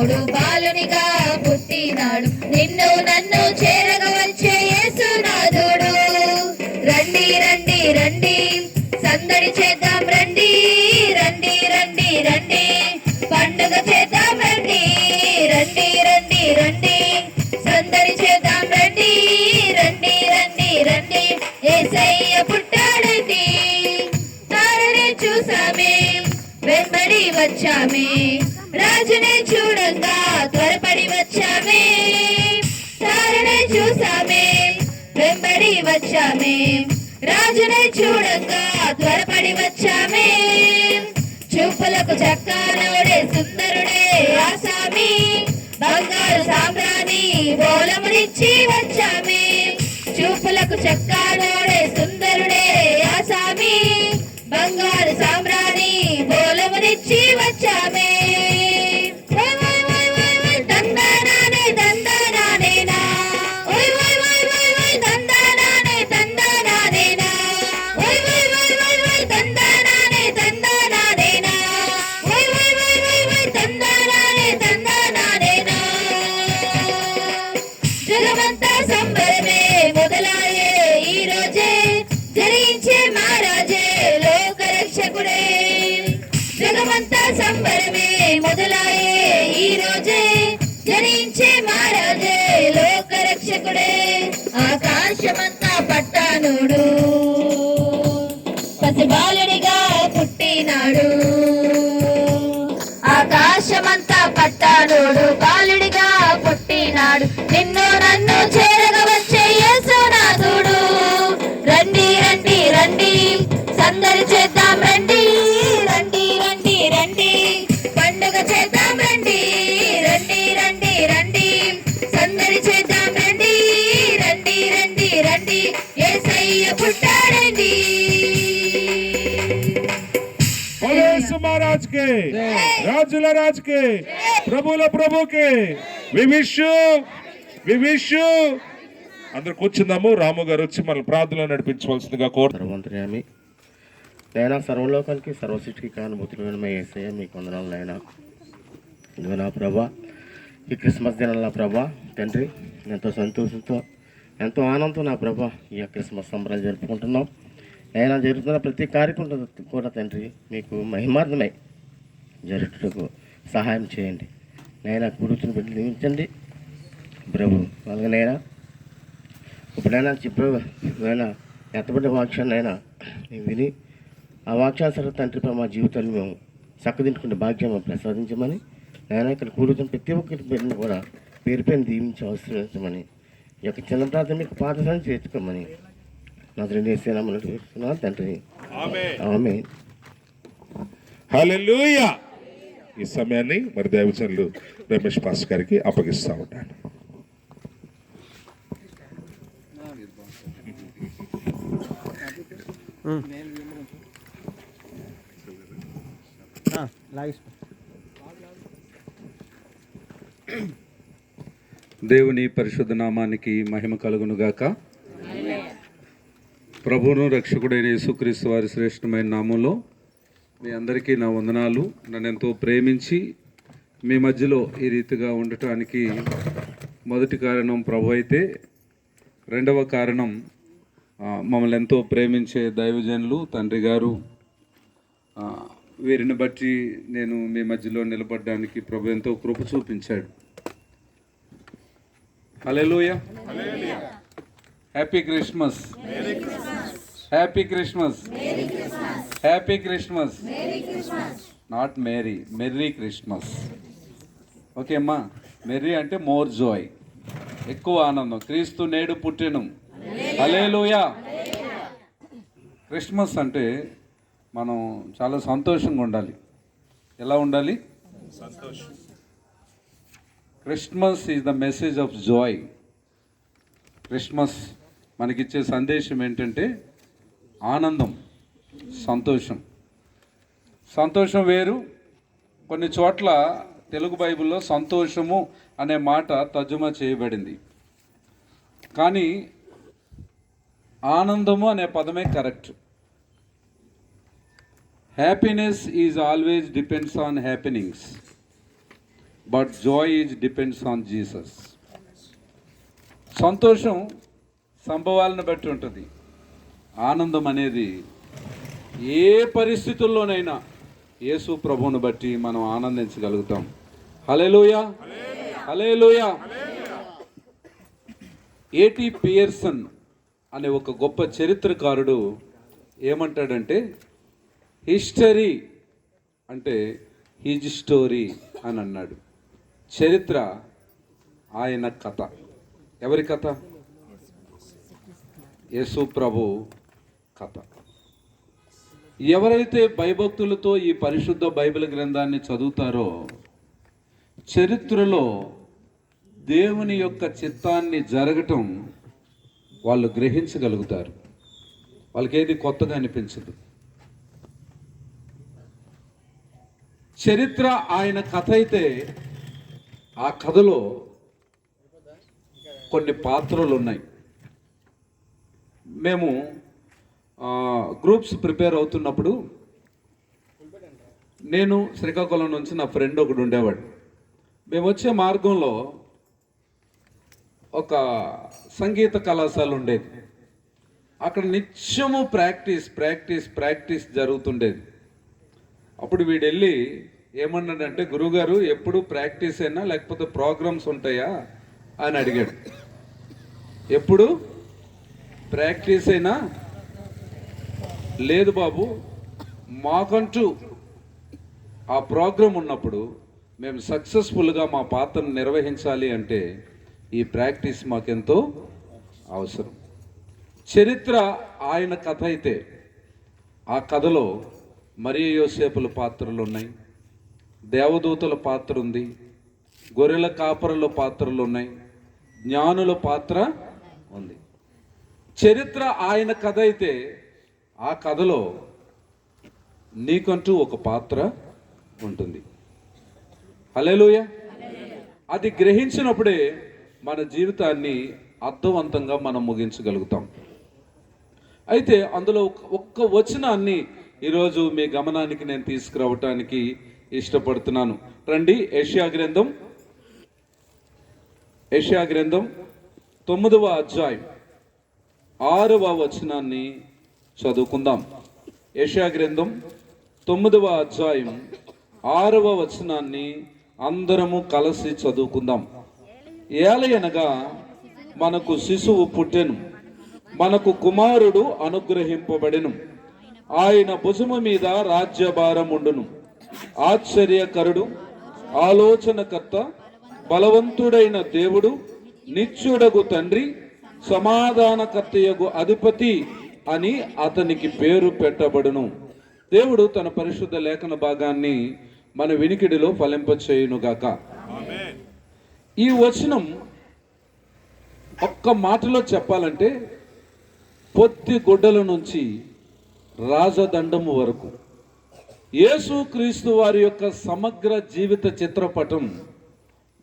పట్టనోడు బాలునిగా పుట్టినాడు, నిన్ను నన్ను చేరగ వచ్చే యేసునాథుడు. రండి రండి రండి సందడి చేద్దాం రండి, రండి రండి రండి పండుగ చేద్దాం రండి, రండి రండి రండి సందడి చేద్దాం రండి, రండి రండి రండి యేసయ్య పుట్టాడండి. తారనే చూసామే వెంబడి వచ్చామే, రాజునే చూడంగా త్వరపడి వచ్చామే. తారనే చూసామే వెంబడి వచ్చామే, రాజునే చూడంగా త్వరపడి వచ్చామే. చూపులకు చక్కనోడే సుందరుడే ఆసామి, బంగారు సాంబ్రాణి బోలమునిచ్చి వచ్చామే. చూపులకు చక్కనోడే సుందరుడే ఆసామి, బంగారు సాంబ్రాణి బోలమునిచ్చి వచ్చామే. దందనానే దందనానేనా, ఓయ్ ఓయ్ ఓయ్ ఓయ్ ఓయ్ దందనానే దందనానేనా, ఓయ్ ఓయ్ ఓయ్ ఓయ్ ఓయ్ దందనానే దందనానేనా, ఓయ్ ఓయ్ ఓయ్ ఓయ్ ఓయ్ దందనానే దందనానేనా. జగమంతా సంబరమే మొదలాయే ఈ రోజే, జరించే మహారాజే లోకరక్షకుడే. జగమంతా సంబరమే మొదలాయే ఈ రోజే, జరించే మహారాజే లోకరక్షకుడే. ఆకాశమంతా పట్టానుడు పసిబాలుడిగా పుట్టినాడు, ఆకాశమంతా పట్టానుడు బాలుడిగా పుట్టినాడు, నిన్ను నన్ను చేరగ వచ్చే యేసునాథుడు. రండి రండి రండి సందడి చేద్దాం రండి, రండి రండి రండి పండుగ చేద్దాం రండి, రండి రండి రండి సందడి చేద్దాం రండి, రండి రండి రండి యేసయ్య పుట్టాడండి. महाराज के, రాజుల రాజ్ కే, ప్రభుల ప్రభు కే వి విష్ యు. అందరు కూర్చుందాము. రాము గారు వచ్చి మన ప్రార్థనలో నడిపించవలసిందిగా కోరుతున్నాము. నైనా సర్వలోకానికి సర్వసృష్టికి కానుభూతులైన మా యేసయ్య మీకు వందనాలు నైనా. ఇదిగో నా ప్రభా, ఈ క్రిస్మస్ దినాల ప్రభా తండ్రి ఎంతో సంతోషంతో ఎంతో ఆనందంతో నా ప్రభా ఈ క్రిస్మస్ సంబరాలు జరుపుకుంటున్నాం. నైనా జరుగుతున్న ప్రతి కార్యక్రమం కూడా తండ్రి మీకు మహిమార్థమై జరుగుటకు సహాయం చేయండి నైనా. కూర్చుని పెట్టి దీవించండి ప్రభు. అలాగనైనా ఇప్పుడైనా నైనా ఎత్తబడ్డ వాక్యాన్ని అయినా విని ఆ వాక్యానుసారం తండ్రి మా జీవితాన్ని మేము చక్కదించుకునే భాగ్యం ప్రసాదించమని నైనా ఇక్కడ కూర్చుని ప్రతి ఒక్కరి బిడ్డను కూడా పేరు పైన దీవించి అవసరమని ఈ యొక్క చిన్న ప్రార్థన మీకు పాఠశాలను చేర్చుకోమని నా రెండు వేసేనామని వేస్తున్నాను తండ్రి. ఆమేన్. హల్లెలూయా. ఈ సమయాన్ని మరి దైవజనులు రమేష్ పాస్ గారికి అప్పగిస్తూ ఉంటాను. దేవుని పరిశుద్ధ నామానికి మహిమ కలుగునుగాక. ప్రభువును రక్షకుడైన యేసుక్రీస్తు వారి శ్రేష్టమైన నామంలో మీ అందరికీ నా వందనాలు. నన్ను ఎంతో ప్రేమించి మీ మధ్యలో ఈ రీతిగా ఉండటానికి మొదటి కారణం ప్రభు అయితే, రెండవ కారణం మమ్మల్ని ఎంతో ప్రేమించే దైవజనులు తండ్రి గారు. వీరిని బట్టి నేను మీ మధ్యలో నిలబడడానికి ప్రభు ఎంతో కృప చూపించాడు. హల్లెలూయా. Happy Christmas, happy Christmas, happy Christmas. Not Mary, merry Christmas. Okay అమ్మా. మెర్రీ అంటే మోర్ జాయ్, ఎక్కువ ఆనందం. క్రీస్తు నేడు పుట్టెను. హల్లెలూయా. క్రిస్మస్ అంటే మనం చాలా సంతోషంగా ఉండాలి. ఎలా ఉండాలి? సంతోషం. Christmas is the message of joy. Christmas మనకిచ్చే సందేశం ఏంటంటే ఆనందం, సంతోషం. సంతోషం వేరు. కొన్ని చోట్ల తెలుగు బైబిల్లో సంతోషము అనే మాట తర్జుమా చేయబడింది, కానీ ఆనందము అనే పదమే correct. Happiness is always depends on happenings. But Joy is depends on Jesus. సంతోషం సంభవాలను బట్టి ఉంటుంది. ఆనందం అనేది ఏ పరిస్థితుల్లోనైనా యేసు ప్రభువును బట్టి మనం ఆనందించగలుగుతాం. హల్లెలూయా, హల్లెలూయా. ఏటి పియర్సన్ అనే ఒక గొప్ప చరిత్రకారుడు ఏమంటాడంటే, హిస్టరీ అంటే హిజ్ స్టోరీ అని అన్నాడు. చరిత్ర ఆయన కథ. ఎవరి కథ? యేసు ప్రభు కథ. ఎవరైతే భయభక్తులతో ఈ పరిశుద్ధ బైబిల్ గ్రంథాన్ని చదువుతారో చరిత్రలో దేవుని యొక్క చిత్తాన్ని జరగటం వాళ్ళు గ్రహించగలుగుతారు. వాళ్ళకి ఏది కొత్తగా అనిపించదు. చరిత్ర ఆయన కథ అయితే ఆ కథలో కొన్ని పాత్రలు ఉన్నాయి. మేము గ్రూప్స్ ప్రిపేర్ అవుతున్నప్పుడు నేను శ్రీకాకుళం నుంచి నా ఫ్రెండ్ ఒకడు ఉండేవాడు. మేము వచ్చే మార్గంలో ఒక సంగీత కళాశాల ఉండేది. అక్కడ నిత్యము ప్రాక్టీస్ జరుగుతుండేది. అప్పుడు వీడు వెళ్ళి ఏమన్నాడంటే, గురువుగారు ఎప్పుడు ప్రాక్టీస్ అయినా లేకపోతే ప్రోగ్రామ్స్ ఉంటాయా అని అడిగాడు. ఎప్పుడు ప్రాక్టీస్ అయినా? లేదు బాబు, మాకంటూ ఆ ప్రోగ్రాం ఉన్నప్పుడు మేము సక్సెస్ఫుల్గా మా పాత్రను నిర్వహించాలి అంటే ఈ ప్రాక్టీస్ మాకెంతో అవసరం. చరిత్ర ఆయన కథ అయితే ఆ కథలో మరియ యోసేపుల పాత్రలు ఉన్నాయి, దేవదూతల పాత్ర ఉంది, గొర్రెల కాపరుల పాత్రలు ఉన్నాయి, జ్ఞానుల పాత్ర ఉంది. చరిత్ర ఆయన కథ అయితే ఆ కథలో నీకంటూ ఒక పాత్ర ఉంటుంది. హల్లెలూయా. అది గ్రహించినప్పుడే మన జీవితాన్ని అర్థవంతంగా మనం ముగించగలుగుతాం. అయితే అందులో ఒక్క వచనాన్ని ఈరోజు మీ గమనానికి నేను తీసుకురావటానికి ఇష్టపడుతున్నాను. రండి, యెషయా గ్రంథం 9వ అధ్యాయం 6వ వచనాన్ని చదువుకుందాం. యెషయా గ్రంథం 9వ అధ్యాయం 6వ వచనాన్ని అందరము కలిసి చదువుకుందాం. ఏలయనగా మనకు శిశువు పుట్టెను, మనకు కుమారుడు అనుగ్రహింపబడెను, ఆయన భుజము మీద రాజ్యభారం ఉండును. ఆశ్చర్యకరుడు, ఆలోచనకర్త, బలవంతుడైన దేవుడు, నిత్యుడగు తండ్రి, సమాధానకర్తయగు అధిపతి అని అతనికి పేరు పెట్టబడును. దేవుడు తన పరిశుద్ధ లేఖన భాగాన్ని మన వినికిడిలో ఫలింపచేయునుగాక. ఈ వచనం ఒక్క మాటలో చెప్పాలంటే పొత్తి గుడ్డల నుంచి రాజదండము వరకు యేసుక్రీస్తు వారి యొక్క సమగ్ర జీవిత చిత్రపటం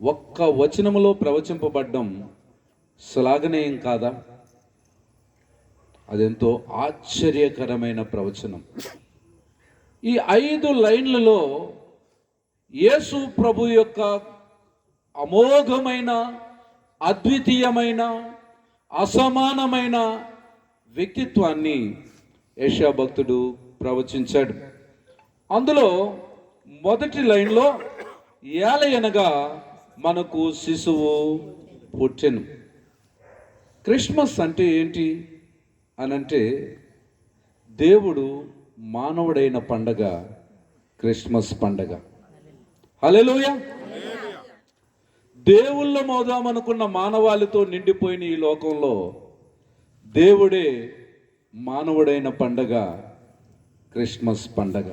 ఒక్క వచనములో ప్రవచింపబడ్డం శ్లాఘనీయం కాదా? అదెంతో ఆశ్చర్యకరమైన ప్రవచనం. ఈ 5 లైన్లలో యేసు ప్రభు యొక్క అమోఘమైన, అద్వితీయమైన, అసమానమైన వ్యక్తిత్వాన్ని యెషయా భక్తుడు ప్రవచించాడు. అందులో మొదటి లైన్లో ఏలయనగా మనకు శిశువు పుట్టెను. క్రిస్మస్ అంటే ఏంటి అనంటే దేవుడు మానవుడైన పండగ క్రిస్మస్ పండగ. హల్లెలూయా. దేవుళ్ళ మోదామనుకున్న మానవాళితో నిండిపోయిన ఈ లోకంలో దేవుడే మానవుడైన పండగ క్రిస్మస్ పండగ.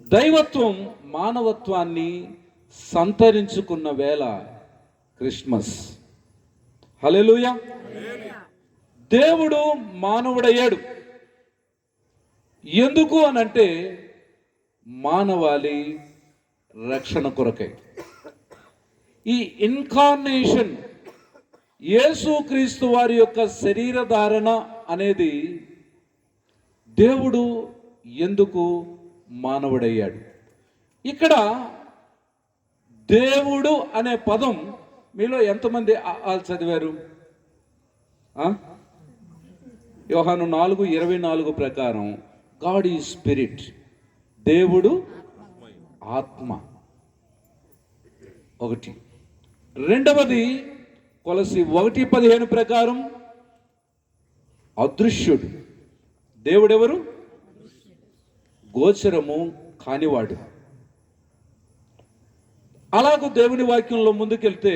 దైవత్వం మానవత్వాన్ని సంతరించుకున్న వేళ క్రిస్మస్. హల్లెలూయా. దేవుడు మానవుడయ్యాడు. ఎందుకు అనంటే మానవాళి రక్షణ కొరకై. ఈ ఇన్కార్నేషన్, యేసుక్రీస్తు వారి యొక్క శరీర ధారణ అనేది దేవుడు ఎందుకు మానవుడయ్యాడు? ఇక్కడ దేవుడు అనే పదం మీలో ఎంతమంది చదివారు? యోహాను 4:24 ప్రకారం గాడ్ ఈజ్ స్పిరిట్, దేవుడు ఆత్మ. ఒకటి. రెండవది కొలసి 1:15 ప్రకారం అదృశ్యుడు. దేవుడెవరు? గోచరము కానివాడు. అలాగూ దేవుని వాక్యంలో ముందుకెళ్తే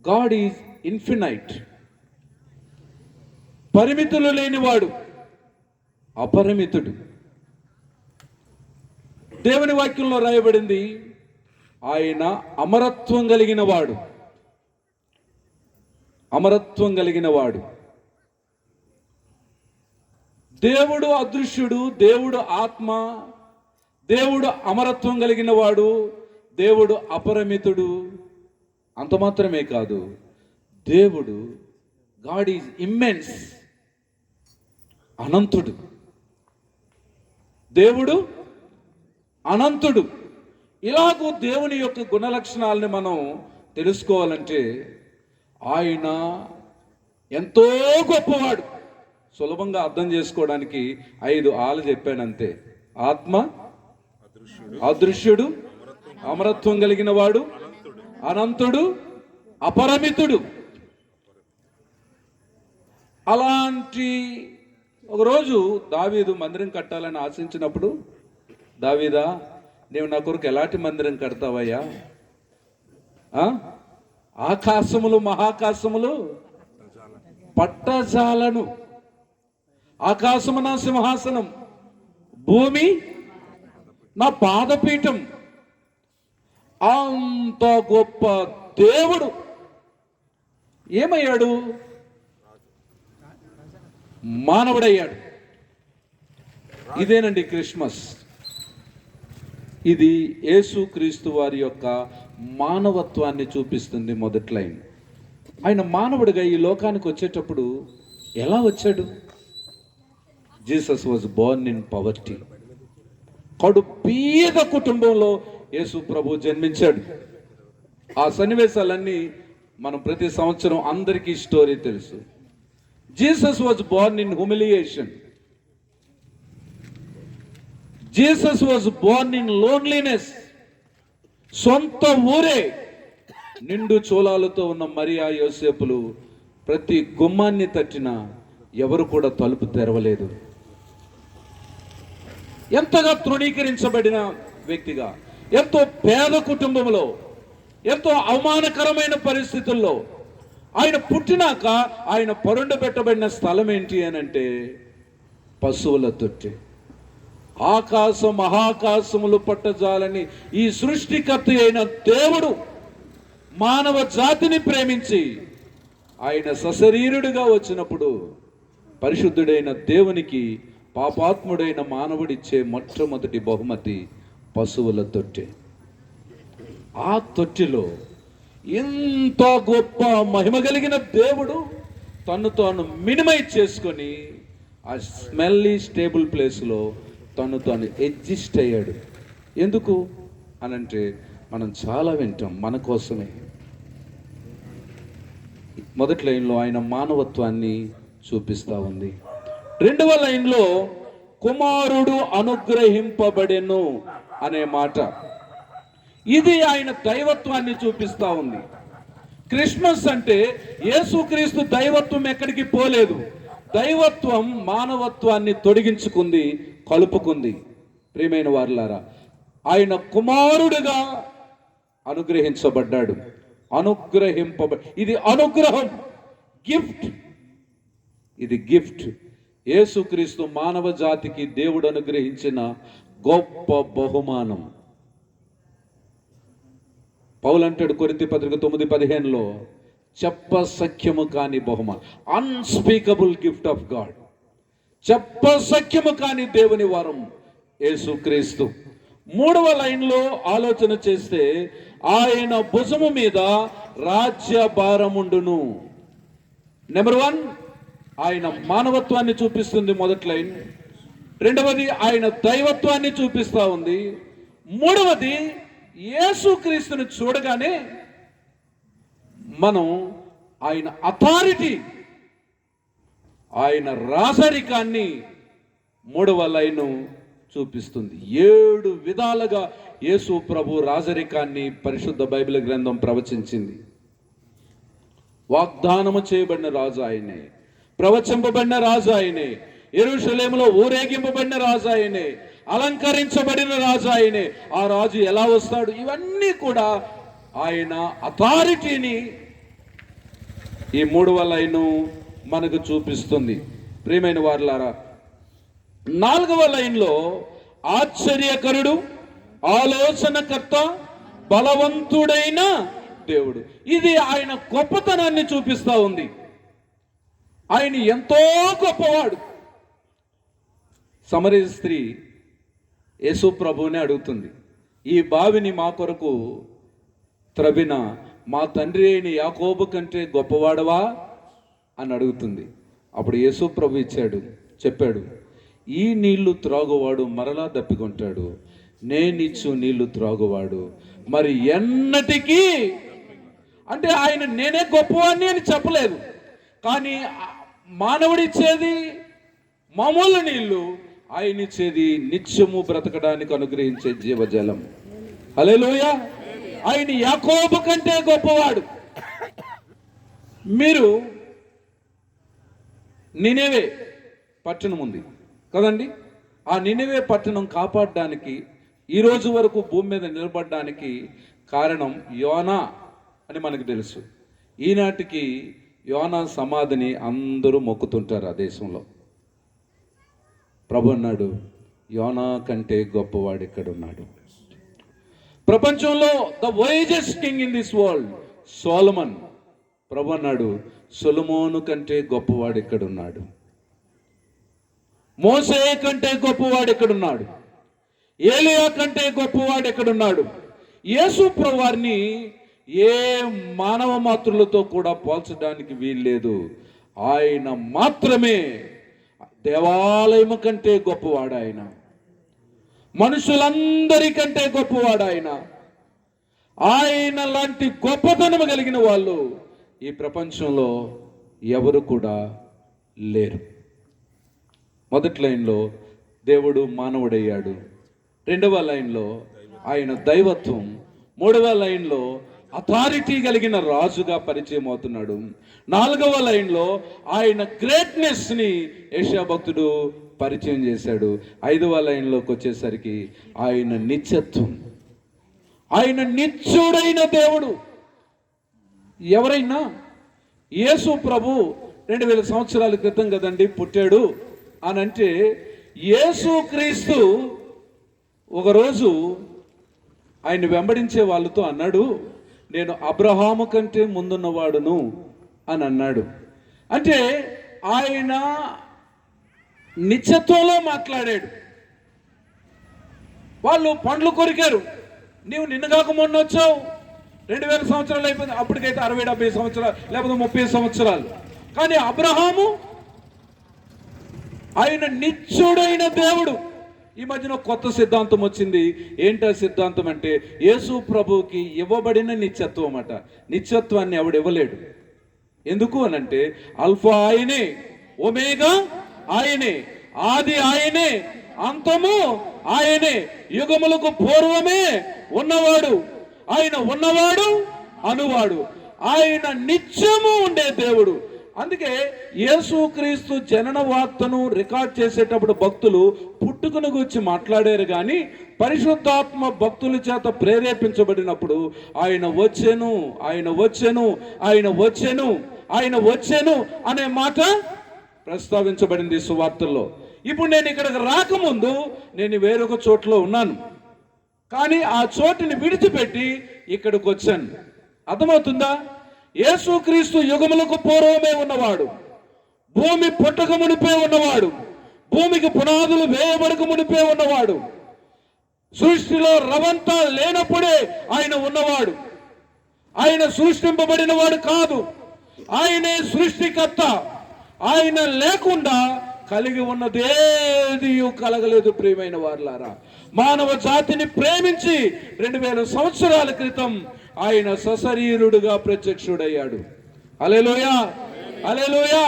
గాడ్ ఈజ్ ఇన్ఫినైట్, పరిమితులు లేనివాడు, అపరిమితుడు. దేవుని వాక్యంలో రాయబడింది ఆయన అమరత్వం కలిగిన వాడు, అమరత్వం కలిగిన వాడు. దేవుడు అదృశ్యుడు, దేవుడు ఆత్మ, దేవుడు అమరత్వం కలిగిన వాడు, దేవుడు అపరిమితుడు. అంత మాత్రమే కాదు, దేవుడు గాడ్ ఈజ్ ఇమ్మెన్స్, అనంతుడు. దేవుడు అనంతుడు. ఇలాగూ దేవుని యొక్క గుణలక్షణాలని మనం తెలుసుకోవాలంటే ఆయన ఎంతో గొప్పవాడు. సులభంగా అర్థం చేసుకోవడానికి 5 ఆలు చెప్పానంతే. ఆత్మ, అదృశ్యుడు, అమరత్వం కలిగిన వాడు, అనంతుడు, అపరిమితుడు. అలాంటి ఒకరోజు దావీదు మందిరం కట్టాలని ఆశించినప్పుడు, దావీదా నీవు నా కొరకు ఎలాంటి మందిరం కడతావయ్యా? ఆకాశములు మహాకాశములు పట్టజాలను, ఆకాశము నా సింహాసనం, భూమి నా పాదపీఠం. అంత గొప్ప దేవుడు ఏమయ్యాడు? మానవుడయ్యాడు. ఇదేనండి క్రిస్మస్. ఇది యేసుక్రీస్తు వారి యొక్క మానవత్వాన్ని చూపిస్తుంది. మొదటి లైన్. ఆయన మానవుడిగా ఈ లోకానికి వచ్చేటప్పుడు ఎలా వచ్చాడు? Jesus was Born in poverty. కడు పేద కుటుంబంలో యేసు ప్రభు జన్మించాడు. ఆ సన్నివేశాలన్నీ మనం ప్రతి సంవత్సరం అందరికీ స్టోరీ తెలుసు. Jesus was Born in humiliation. Jesus was Born in loneliness. సొంత ఊరే నిండు చోళాలతో ఉన్న మరియా యోసేపులు ప్రతి గుమ్మాన్ని తట్టినా ఎవరు కూడా తలుపు తెరవలేదు. ఎంతగా తృణీకరించబడిన వ్యక్తిగా, ఎంతో పేద కుటుంబంలో, ఎంతో అవమానకరమైన పరిస్థితుల్లో ఆయన పుట్టినాక ఆయన పరుండబెట్టబడిన స్థలం ఏంటి అని అంటే పశువుల తొట్టి. ఆకాశ మహాకాశములు పట్టజాలని ఈ సృష్టికర్త అయిన దేవుడు మానవ జాతిని ప్రేమించి ఆయన సశరీరుడిగా వచ్చినప్పుడు పరిశుద్ధుడైన దేవునికి పాపాత్ముడైన మానవుడిచ్చే మొట్టమొదటి బహుమతి పశువుల తొట్టె. ఆ తొట్టిలో ఇంత గొప్ప మహిమ కలిగిన దేవుడు తను తాను మినిమైజ్ చేసుకొని ఆ స్మెల్లీ స్టేబుల్ ప్లేస్లో తను ఎగ్జిస్ట్ అయ్యాడు. ఎందుకు అనంటే మనం చాలా వింటాం మన కోసమే. మొదటి లైన్లో ఆయన మానవత్వాన్ని చూపిస్తూ ఉంది. రెండవ లైన్లో కుమారుడు అనుగ్రహింపబడెను అనే మాట, ఇది ఆయన దైవత్వాన్ని చూపిస్తూ ఉంది. క్రిస్మస్ అంటే యేసుక్రీస్తు దైవత్వం ఎక్కడికి పోలేదు. దైవత్వం మానవత్వాన్ని తొలగించుకుంది, కలుపుకుంది. ప్రియమైన వారులారా, ఆయన కుమారుడుగా అనుగ్రహించబడ్డాడు. ఇది అనుగ్రహం, గిఫ్ట్. ఇది గిఫ్ట్. యేసుక్రీస్తు మానవ జాతికి దేవుడు అనుగ్రహించిన గొప్ప బహుమానం. పౌలు అంటాడు కొరింథీ పత్రిక 9:15లో, చెప్పసఖ్యము కాని బహుమానం, అన్స్పీకబుల్ గిఫ్ట్ ఆఫ్ గాడ్. చెప్పసఖ్యము కాని దేవుని వరం యేసుక్రీస్తు. మూడవ లైన్లో ఆలోచన చేస్తే ఆయన భుజము మీద రాజ్య భారముండును. నెంబర్ 1 ఆయన మానవత్వాన్ని చూపిస్తుంది మొదటి లైన్. రెండవది ఆయన దైవత్వాన్ని చూపిస్తా ఉంది. మూడవది యేసుక్రీస్తుని చూడగానే మనం ఆయన అథారిటీ, ఆయన రాజరికాన్ని మూడవ లైను చూపిస్తుంది. 7 విధాలుగా యేసు ప్రభు రాజరికాన్ని పరిశుద్ధ బైబిల్ గ్రంథం ప్రవచించింది. వాగ్దానము చేయబడిన రాజు ఆయనే, ప్రవచింపబడిన రాజు ఆయనే, యెరూషలేములో ఊరేగింపబడిన రాజు ఆయనే, అలంకరించబడిన రాజు ఆయనే. ఆ రాజు ఎలా వస్తాడు, ఇవన్నీ కూడా ఆయన అథారిటీని ఈ 3వ లైను మనకు చూపిస్తుంది. ప్రియమైన వారలారా, 4వ లైన్లో ఆశ్చర్యకరుడు, ఆలోచనకర్త, బలవంతుడైన దేవుడు, ఇది ఆయన గొప్పతనాన్ని చూపిస్తా ఉంది. ఆయన ఎంతో గొప్పవాడు. సమరయ స్త్రీ యేసు ప్రభువుని అడుగుతుంది, ఈ బావిని మా కొరకు త్రవ్విన మా తండ్రి అయిన యాకోబు కంటే గొప్పవాడవా అని అడుగుతుంది. అప్పుడు యేసు ప్రభు చెప్పాడు, ఈ నీళ్లు త్రాగువాడు మరలా దప్పికొంటాడు, నేనిచ్చు నీళ్లు త్రాగువాడు మరి ఎన్నటికీ. అంటే ఆయన నేనే గొప్పవాడిని అని చెప్పలేదు, కానీ మానవుడిచ్చేది మామూలు నీళ్లు, ఆయన ఇచ్చేది నిత్యము బ్రతకడానికి అనుగ్రహించే జీవజలం. హల్లెలూయా. ఆయన యాకోబు కంటే గొప్పవాడు. మీరు నినెవే పట్టణం ఉంది కదండి, ఆ నినెవే పట్టణం కాపాడడానికి ఈ రోజు వరకు భూమి మీద నిలబడడానికి కారణం యోనా అని మనకు తెలుసు. ఈనాటికి యోనా సమాధిని అందరూ మొక్కుతుంటారు ఆ దేశంలో. ప్రభు అన్నాడు, యోనా కంటే గొప్పవాడు ఎక్కడున్నాడు? ప్రపంచంలో the wisest king in this world Solomon. ప్రభు అన్నాడు, సొలొమోను కంటే గొప్పవాడు ఎక్కడున్నాడు? మోసే కంటే గొప్పవాడు ఎక్కడున్నాడు? ఏలియా కంటే గొప్పవాడు ఎక్కడున్నాడు? యేసు ప్రభువారిని ఏ మానవ మాతృలతో కూడా పోల్చడానికి వీల్లేదు. ఆయన మాత్రమే దేవాలయం కంటే గొప్పవాడు. ఆయన మనుషులందరికంటే గొప్పవాడు. ఆయన లాంటి గొప్పతనం కలిగిన వాళ్ళు ఈ ప్రపంచంలో ఎవరు కూడా లేరు. మొదటి లైన్లో దేవుడు మానవుడయ్యాడు, 2వ లైన్లో ఆయన దైవత్వం, 3వ లైన్లో అథారిటీ కలిగిన రాజుగా పరిచయం అవుతున్నాడు, 4వ లైన్లో ఆయన గ్రేట్నెస్ ని యెషయా భక్తుడు పరిచయం చేశాడు, 5వ లైన్లోకి వచ్చేసరికి ఆయన నిత్యత్వం, ఆయన నిత్యుడైన దేవుడు. ఎవరైనా యేసు ప్రభు 2000 సంవత్సరాల క్రితం కదండి పుట్టాడు అని అంటే, యేసు క్రీస్తు ఒకరోజు ఆయన వెంబడించే వాళ్ళతో అన్నాడు, నేను అబ్రహాము కంటే ముందున్నవాడును అని అన్నాడు. అంటే ఆయన నిత్యత్వంలో మాట్లాడాడు. వాళ్ళు పండ్లు కొరికారు, నీవు నిన్నగాక మొన్న వచ్చావు, 2000 సంవత్సరాలు అయిపోయింది, అప్పటికైతే 60-70 సంవత్సరాలు లేకపోతే 30 సంవత్సరాలు. కానీ అబ్రహాము ఆయన నిత్యుడైన దేవుడు. ఈ మధ్యన కొత్త సిద్ధాంతం వచ్చింది. ఏంటా సిద్ధాంతం అంటే, యేసు ప్రభువుకి ఇవ్వబడిన నిత్యత్వం అట. నిత్యత్వాన్ని ఎవడు ఇవ్వలేడు. ఎందుకు అనంటే, అల్ఫా ఆయనే, ఒమేగా ఆయనే, ఆది ఆయనే, అంతము ఆయనే, యుగములకు పూర్వమే ఉన్నవాడు, ఆయన ఉన్నవాడు అనువాడు, ఆయన నిత్యము ఉండే దేవుడు. అందుకే యేసుక్రీస్తు జనన వార్తను రికార్డ్ చేసేటప్పుడు భక్తులు పుట్టుకను గురించి మాట్లాడారు, కానీ పరిశుద్ధాత్మ భక్తుల చేత ప్రేరేపించబడినప్పుడు ఆయన వచ్చెను, ఆయన వచ్చెను, ఆయన వచ్చెను, ఆయన వచ్చెను అనే మాట ప్రస్తావించబడింది సువార్తల్లో. ఇప్పుడు నేను ఇక్కడికి రాకముందు నేను వేరొక చోట్లో ఉన్నాను, కానీ ఆ చోటుని విడిచిపెట్టి ఇక్కడికి వచ్చాను. అర్థమవుతుందా? యేసుక్రీస్తు యుగములకు పూర్వమే ఉన్నవాడు, భూమి పుట్టక మునిపే ఉన్నవాడు, భూమికి పునాదులు వేయబడక మునిపే ఉన్నవాడు, సృష్టిలో రవంతా లేనప్పుడే ఆయన ఉన్నవాడు. ఆయన సృష్టింపబడిన వాడు కాదు, ఆయనే సృష్టికర్త. ఆయన లేకుండా కలిగి ఉన్నదేది కలగలేదు. ప్రియమైన వారులారా, మానవ జాతిని ప్రేమించి 2000 సంవత్సరాల క్రితం ఆయన సశరీరుడుగా ప్రత్యక్షుడయ్యాడు. హల్లెలూయా, హల్లెలూయా.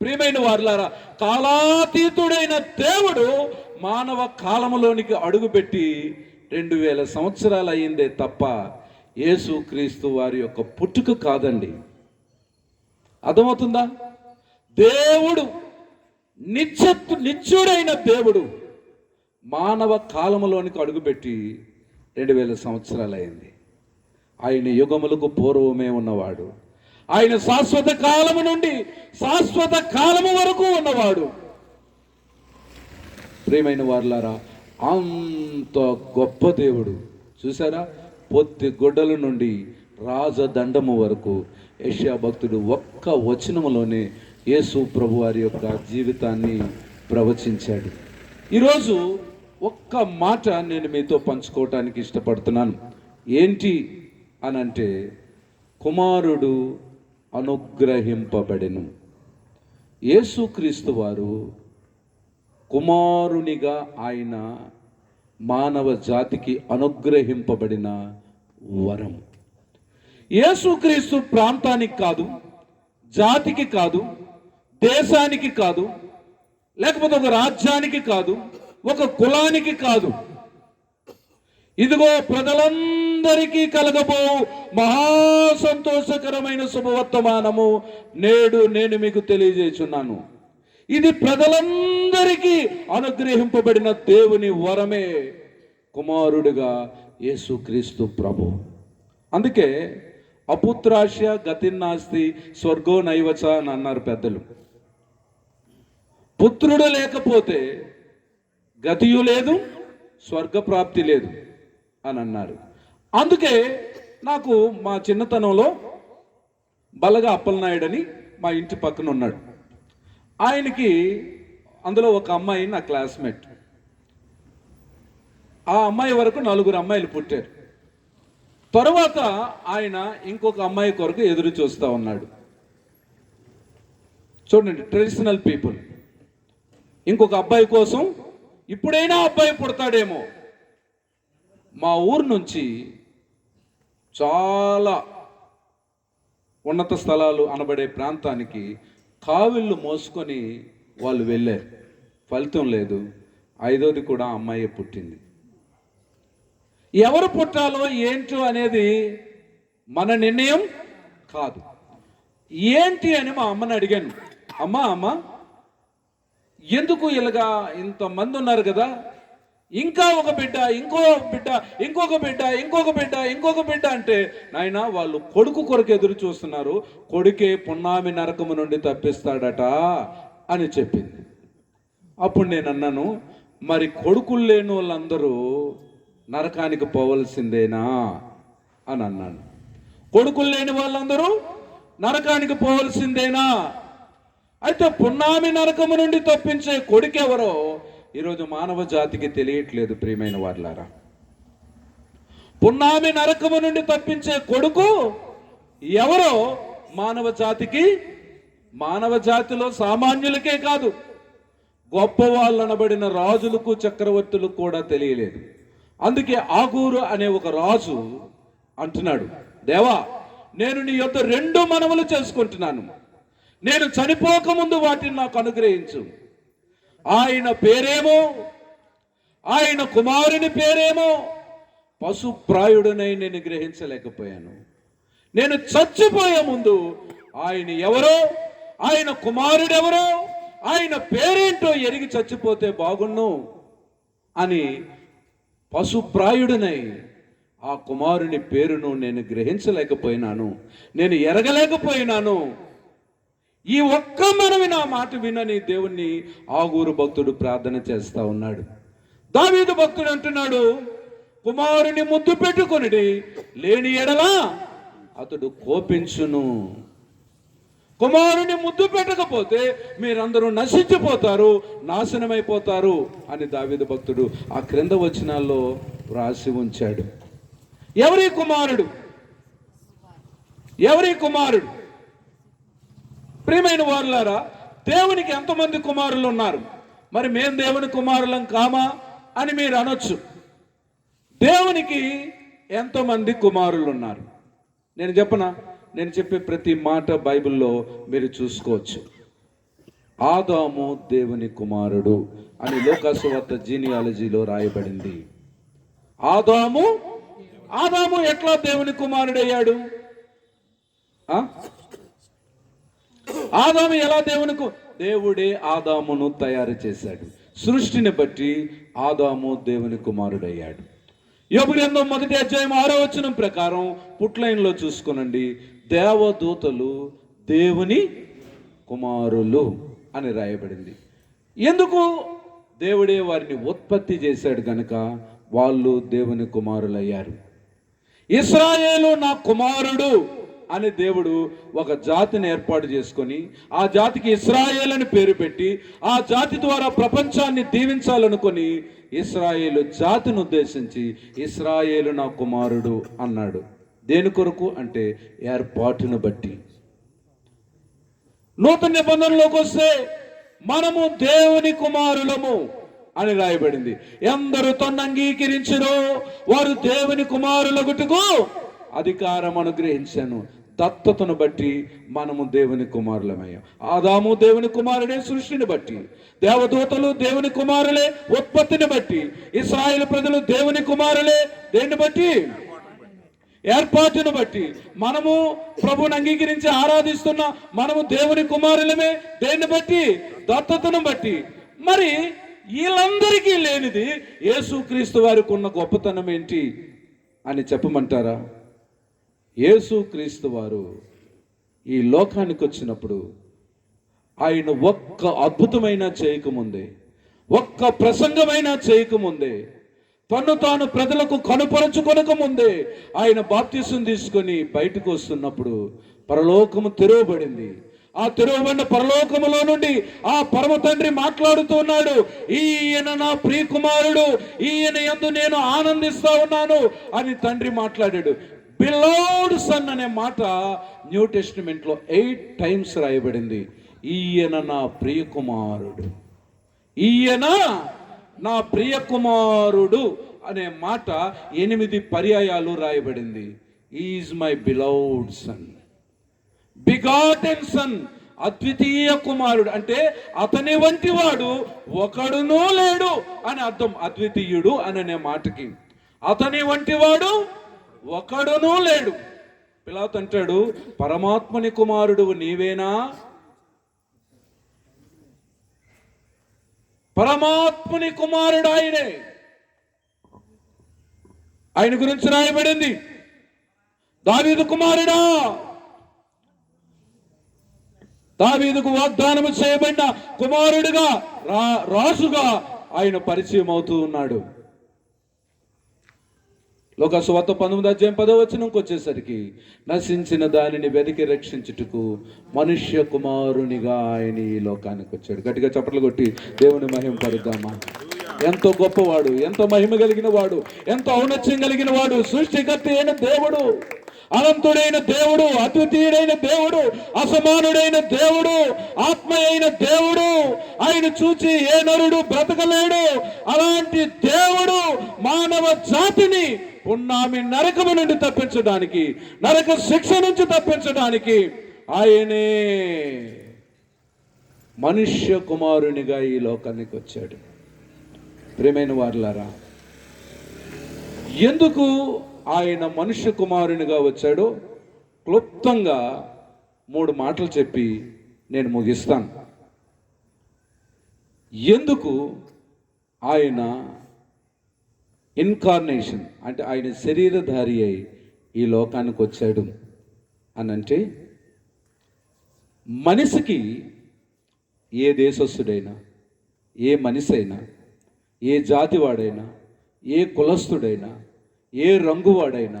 ప్రియమైన వారులారా, కాలాతీతుడైన దేవుడు మానవ కాలములోనికి అడుగుపెట్టి 2000 సంవత్సరాలు అయిందే తప్ప యేసుక్రీస్తు వారి యొక్క పుట్టుక కాదండి. అర్థమవుతుందా? దేవుడు నిత్యుడైన దేవుడు మానవ కాలములోనికి అడుగుపెట్టి 2000 సంవత్సరాలు అయింది. ఆయన యుగములకు పూర్వమే ఉన్నవాడు. ఆయన శాశ్వత కాలము నుండి శాశ్వత కాలము వరకు ఉన్నవాడు. ప్రియమైన వారులారా, అంత గొప్ప దేవుడు చూసారా? పొత్తి గొడ్డల నుండి రాజదండము వరకు యెషయా భక్తుడు ఒక్క వచనములోనే యేసు ప్రభు వారి యొక్క జీవితాన్ని ప్రవచించాడు. ఈరోజు ఒక్క మాట నేను మీతో పంచుకోవటానికి ఇష్టపడుతున్నాను. ఏంటి అనంటే, కుమారుడు అనుగ్రహింపబడెను. యేసుక్రీస్తు వారు కుమారునిగా ఆయన మానవ జాతికి అనుగ్రహింపబడిన వరం. యేసుక్రీస్తు ప్రాంతానికి కాదు, జాతికి కాదు, దేశానికి కాదు, లేకపోతే ఒక రాజ్యానికి కాదు, ఒక కులానికి కాదు. ఇదిగో ప్రజలందరికీ కలగబో మహా సంతోషకరమైన శుభవర్తమానము నేడు నేను మీకు తెలియజేస్తున్నాను. ఇది ప్రజలందరికీ అనుగ్రహింపబడిన దేవుని వరమే, కుమారుడిగా యేసుక్రీస్తు ప్రభు. అందుకే అపుత్రాస్య గతిన్నాస్తి స్వర్గో నైవచ అని అన్నారు పెద్దలు. పుత్రుడు లేకపోతే గతియు లేదు, స్వర్గప్రాప్తి లేదు అని అన్నారు. అందుకే నాకు మా చిన్నతనంలో బలగా అప్పలనాయుడని మా ఇంటి పక్కన ఉన్నాడు. ఆయనకి అందులో ఒక అమ్మాయి నా క్లాస్మేట్. ఆ అమ్మాయి వరకు 4 అమ్మాయిలు పుట్టారు. తరువాత ఆయన ఇంకొక అమ్మాయి కొరకు ఎదురు చూస్తూ ఉన్నాడు. చూడండి, ట్రెడిషనల్ పీపుల్. ఇంకొక అబ్బాయి కోసం ఇప్పుడైనా అబ్బాయి పుడతాడేమో. మా ఊరు నుంచి చాలా ఉన్నత స్థలాలు అనబడే ప్రాంతానికి కావిళ్ళు మోసుకొని వాళ్ళు వెళ్ళారు. ఫలితం లేదు. 5వది కూడా అమ్మాయి పుట్టింది. ఎవరు పుట్టాలో ఏంటో అనేది మన నిర్ణయం కాదు. ఏంటి అని మా అమ్మని అడిగాను. అమ్మ ఎందుకు ఇలాగా ఇంతమంది ఉన్నారు కదా, ఇంకా ఒక బిడ్డ, ఇంకో బిడ్డ, ఇంకొక బిడ్డ, ఇంకొక బిడ్డ, ఇంకొక బిడ్డ అంటే, నాయన వాళ్ళు కొడుకు కొరకు ఎదురు చూస్తున్నారు, కొడుకే పున్నామి నరకము నుండి తప్పిస్తాడట అని చెప్పింది. అప్పుడు నేను అన్నాను, మరి కొడుకులు లేని వాళ్ళందరూ నరకానికి పోవలసిందేనా అని అన్నాను. కొడుకులు లేని వాళ్ళందరూ నరకానికి పోవలసిందేనా? అయితే పున్నామి నరకము నుండి తప్పించే కొడుకెవరో ఈరోజు మానవ జాతికి తెలియట్లేదు. ప్రియమైన వారులారా, పున్నామి నరకము నుండి తప్పించే కొడుకు ఎవరో మానవ జాతికి, మానవ జాతిలో సామాన్యులకే కాదు, గొప్ప వాళ్ళు అనబడిన రాజులకు, చక్రవర్తులకు కూడా తెలియలేదు. అందుకే ఆగూరు అనే ఒక రాజు అంటున్నాడు, దేవా, నేను నీ యొద్ద 2 మనవులు చేసుకుంటున్నాను. నేను చనిపోకముందు వాటిని నాకు అనుగ్రహించు. ఆయన పేరేమో, ఆయన కుమారుని పేరేమో పశుప్రాయుడనై నేను గ్రహించలేకపోయాను. నేను చచ్చిపోయే ముందు ఆయన ఎవరో, ఆయన కుమారుడెవరో, ఆయన పేరేంటో ఎరిగి చచ్చిపోతే బాగుండు అని పశుప్రాయుడనై ఆ కుమారుని పేరును నేను గ్రహించలేకపోయినాను, నేను ఎరగలేకపోయినాను. ఈ ఒక్క మనవి నా మాట వినని దేవుణ్ణి ఆగూరు భక్తుడు ప్రార్థన చేస్తా ఉన్నాడు. దావీదు భక్తుడు అంటున్నాడు, కుమారుని ముద్దు పెట్టుకొనిడి, లేని ఎడల అతడు కోపించును. కుమారుని ముద్దు పెట్టకపోతే మీరందరూ నశించిపోతారు, నాశనమైపోతారు అని దావీదు భక్తుడు ఆ క్రింద వచనాల్లో రాసి ఉంచాడు. ఎవరి కుమారుడు? ఎవరి కుమారుడు? ప్రియమైన వారులారా, దేవునికి ఎంతమంది కుమారులు ఉన్నారు? మరి మేము దేవుని కుమారులం కామా? అని మీరు అనొచ్చు. దేవునికి ఎంతోమంది కుమారులు ఉన్నారు. నేను చెప్పనా, నేను చెప్పే ప్రతి మాట బైబిల్లో మీరు చూసుకోవచ్చు. ఆదాము దేవుని కుమారుడు అని లూకాసు వార్త జీనియాలజీలో రాయబడింది. ఆదాము ఎట్లా దేవుని కుమారుడయ్యాడు? ఆదాము ఎలా దేవుడే ఆదామును తయారు చేశాడు. సృష్టిని బట్టి ఆదాము దేవుని కుమారుడయ్యాడు. యోబు గ్రంథం 1వ అధ్యాయం 6వ వచనం ప్రకారం పుట్లైన్లో చూసుకోనండి, దేవదూతలు దేవుని కుమారులు అని రాయబడింది. ఎందుకు? దేవుడే వారిని ఉత్పత్తి చేశాడు గనుక వాళ్ళు దేవుని కుమారులయ్యారు. ఇశ్రాయేలు నా కుమారుడు అని దేవుడు ఒక జాతిని ఏర్పాటు చేసుకొని ఆ జాతికి ఇశ్రాయేలు అని పేరు పెట్టి ఆ జాతి ద్వారా ప్రపంచాన్ని దీవించాలనుకొని ఇశ్రాయేలు జాతిని ఉద్దేశించి ఇశ్రాయేలు నా కుమారుడు అన్నాడు. దేని కొరకు అంటే ఏర్పాటును బట్టి. నూతన నిబంధనలోకి వస్తే మనము దేవుని కుమారులము అని రాయబడింది. ఎందరు తన్ను అంగీకరించురో వారు దేవుని కుమారులగుటకు అధికారం అనుగ్రహించాను. దత్తతను బట్టి మనము దేవుని కుమారులమయ్యాం. ఆదాము దేవుని కుమారుడే సృష్టిని బట్టి, దేవదూతలు దేవుని కుమారులే ఉత్పత్తిని బట్టి, ఇశ్రాయేలు ప్రజలు దేవుని కుమారులే దేన్ని బట్టి? ఏర్పాటును బట్టి. మనము ప్రభువుని అంగీకరించి ఆరాధిస్తున్న మనము దేవుని కుమారులమే దేన్ని బట్టి? దత్తతను బట్టి. మరి వీళ్ళందరికీ లేనిది యేసుక్రీస్తు వారికి ఉన్న గొప్పతనం ఏంటి అని చెప్పమంటారా? యేసుక్రీస్తు వారు ఈ లోకానికి వచ్చినప్పుడు ఆయన ఒక్క అద్భుతమైనా చేయకముందే, ఒక్క ప్రసంగమైనా చేయకముందే, తను తాను ప్రజలకు కనుపరచుకొనక ముందే ఆయన బాప్తిసం తీసుకొని బయటకు వస్తున్నప్పుడు పరలోకము తెరవబడింది. ఆ తెరవబడిన పరలోకములో నుండి ఆ పరమ తండ్రి మాట్లాడుతూ ఉన్నాడు, ఈయన నా ప్రియ కుమారుడు, ఈయన యందు నేను ఆనందిస్తా ఉన్నాను అని తండ్రి మాట్లాడాడు. బిలౌడ్ సన్ అనే మాట న్యూ టెస్టిమెంట్ లో 8 టైమ్స్ రాయబడింది. ఈయన నా ప్రియ కుమారుడు, ఈయన నా ప్రియ కుమారుడు అనే మాట 8 పర్యాయాలు రాయబడింది. Is my beloved son, begotten son, అద్వితీయ కుమారుడు అంటే అతని వంటి వాడు ఒకడునూ లేడు అని అర్థం. అద్వితీయుడు అనే మాటకి అతని వంటి వాడు ఒకడునూ లేడు. పిలాతు అంటాడు, పరమాత్మని కుమారుడు నీవేనా? పరమాత్మని కుమారుడు ఆయనే. ఆయన గురించి రాయబడింది, దావీదు కుమారుడా, దావీదుకు వాగ్దానము చేయబడిన కుమారుడుగా రాజుగా ఆయన పరిచయం అవుతూ ఉన్నాడు. లోకాసు వార్త 19వ అధ్యాయం 10వ వచనంకి వచ్చేసరికి నశించిన దానిని వెతికి రక్షించుటకు మనుష్య కుమారునిగా ఆయన ఈ లోకానికి వచ్చాడు. గట్టిగా చప్పట్లు కొట్టి దేవుని మహిమ పరుద్దామా. ఎంతో గొప్పవాడు, ఎంతో మహిమ కలిగిన వాడు, ఎంతో ఔన్నత్యం కలిగిన వాడు, సృష్టికర్త అయిన దేవుడు, అనంతుడైన దేవుడు, అద్వితీయుడైన దేవుడు, అసమానుడైన దేవుడు, ఆత్మ అయిన దేవుడు. ఆయన చూచి ఏ నరుడు బ్రతకలేడు. అలాంటి దేవుడు మానవ జాతిని పున్నామి నరకము నుండి తప్పించడానికి, నరక శిక్ష నుంచి తప్పించడానికి ఆయనే మనుష్య కుమారునిగా ఈ లోకానికి వచ్చాడు. ప్రియమైన వారులారా, ఎందుకు ఆయన మనుష్య కుమారునిగా వచ్చాడో క్లుప్తంగా 3 మాటలు చెప్పి నేను ముగిస్తాను. ఎందుకు ఆయన ఇన్కార్నేషన్ అంటే ఆయన శరీరధారి అయి ఈ లోకానికి వచ్చాడు అనంటే, మనిషికి ఏ దేశస్థుడైనా, ఏ మనిషి అయినా, ఏ జాతివాడైనా, ఏ కులస్థుడైనా, ఏ రంగువాడైనా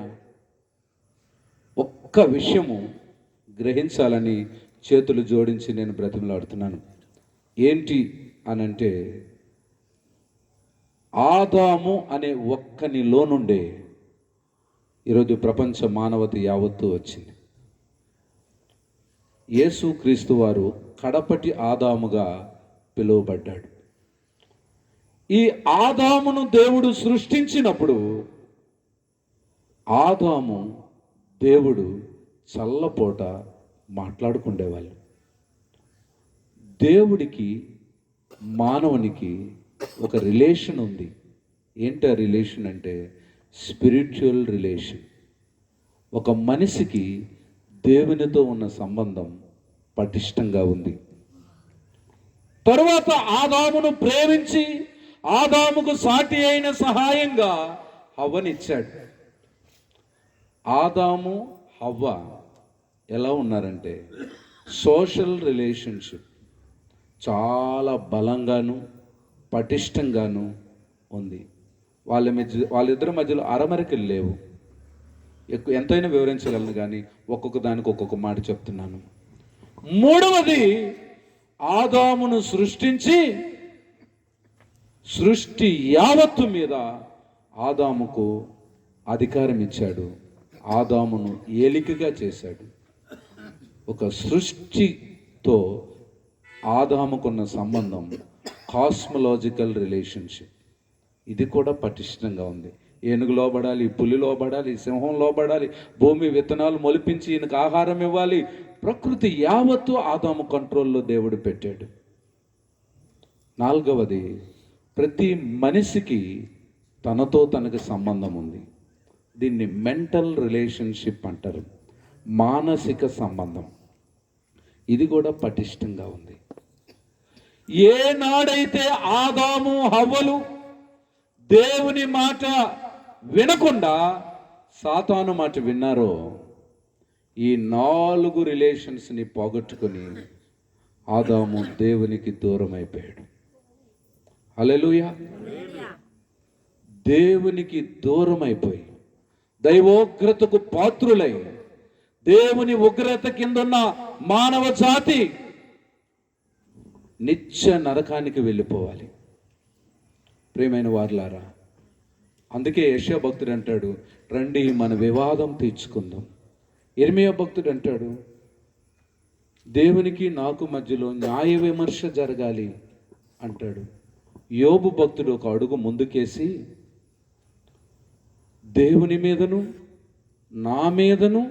ఒక్క విషయము గ్రహించాలని చేతులు జోడించి నేను బ్రతిమలాడుతున్నాను. ఏంటి అనంటే, ఆదాము అనే ఒక్కనిలో నుండే ఈరోజు ప్రపంచ మానవత యావత్తు వచ్చింది. యేసుక్రీస్తు వారు కడపటి ఆదాముగా పిలువబడ్డాడు. ఈ ఆదామును దేవుడు సృష్టించినప్పుడు ఆదాము దేవుడు చల్లపూట మాట్లాడుకుండేవాళ్ళు. దేవుడికి మానవునికి ఒక రిలేషన్ ఉంది. ఏంటి ఆ రిలేషన్ అంటే స్పిరిచువల్ రిలేషన్. ఒక మనిషికి దేవునితో ఉన్న సంబంధం పటిష్టంగా ఉంది. తరువాత ఆదామును ప్రేమించి ఆదాముకు సాటి అయిన సహాయంగా హవ్వనిచ్చాడు. ఆదాము హవ్వ ఎలా ఉన్నారంటే సోషల్ రిలేషన్షిప్ చాలా బలంగాను పటిష్టంగాను ఉంది. వాళ్ళిద్దరి మధ్యలో అరమరికలు లేవు. ఎంతైనా వివరించగలను కానీ ఒక్కొక్క దానికి ఒక్కొక్క మాట చెప్తున్నాను. మూడవది, ఆదామును సృష్టించి సృష్టి యావత్తు మీద ఆదాముకు అధికారం ఇచ్చాడు. ఆదామును ఏలికగా చేశాడు. ఒక సృష్టితో ఆదాముకున్న సంబంధం కాస్మలాజికల్ రిలేషన్షిప్. ఇది కూడా పటిష్టంగా ఉంది. ఏనుగు లోబడాలి, పులి లోబడాలి, సింహం లోబడాలి, భూమి విత్తనాలు మొలిపించి ఈయనకు ఆహారం ఇవ్వాలి. ప్రకృతి యావత్తు ఆదాము కంట్రోల్లో దేవుడు పెట్టాడు. నాలుగవది, ప్రతి మనిషికి తనతో తనకు సంబంధం ఉంది. దీన్ని మెంటల్ రిలేషన్షిప్ అంటారు, మానసిక సంబంధం. ఇది కూడా పటిష్టంగా ఉంది. ఏనాడైతే ఆదాము హవ్వలు దేవుని మాట వినకుండా సాతాను మాట విన్నారో ఈ 4 రిలేషన్స్ని పోగొట్టుకొని ఆదాము దేవునికి దూరం అయిపోయాడు. హల్లెలూయా. దేవునికి దూరం అయిపోయి దైవోగ్రతకు పాత్రులై దేవుని ఉగ్రత కిందున్న మానవ జాతి నిత్య నరకానికి వెళ్ళిపోవాలి. ప్రియమైన వారులారా, అందుకే యెషయా భక్తుడు అంటాడు, రండి మన వివాదం తీర్చుకుందాం. ఇర్మియా భక్తుడు అంటాడు, దేవునికి నాకు మధ్యలో న్యాయ విమర్శ జరగాలి అంటాడు. యోబు భక్తుడు ఒక అడుగు ముందుకేసి, దేవుని మీదను నా మీదను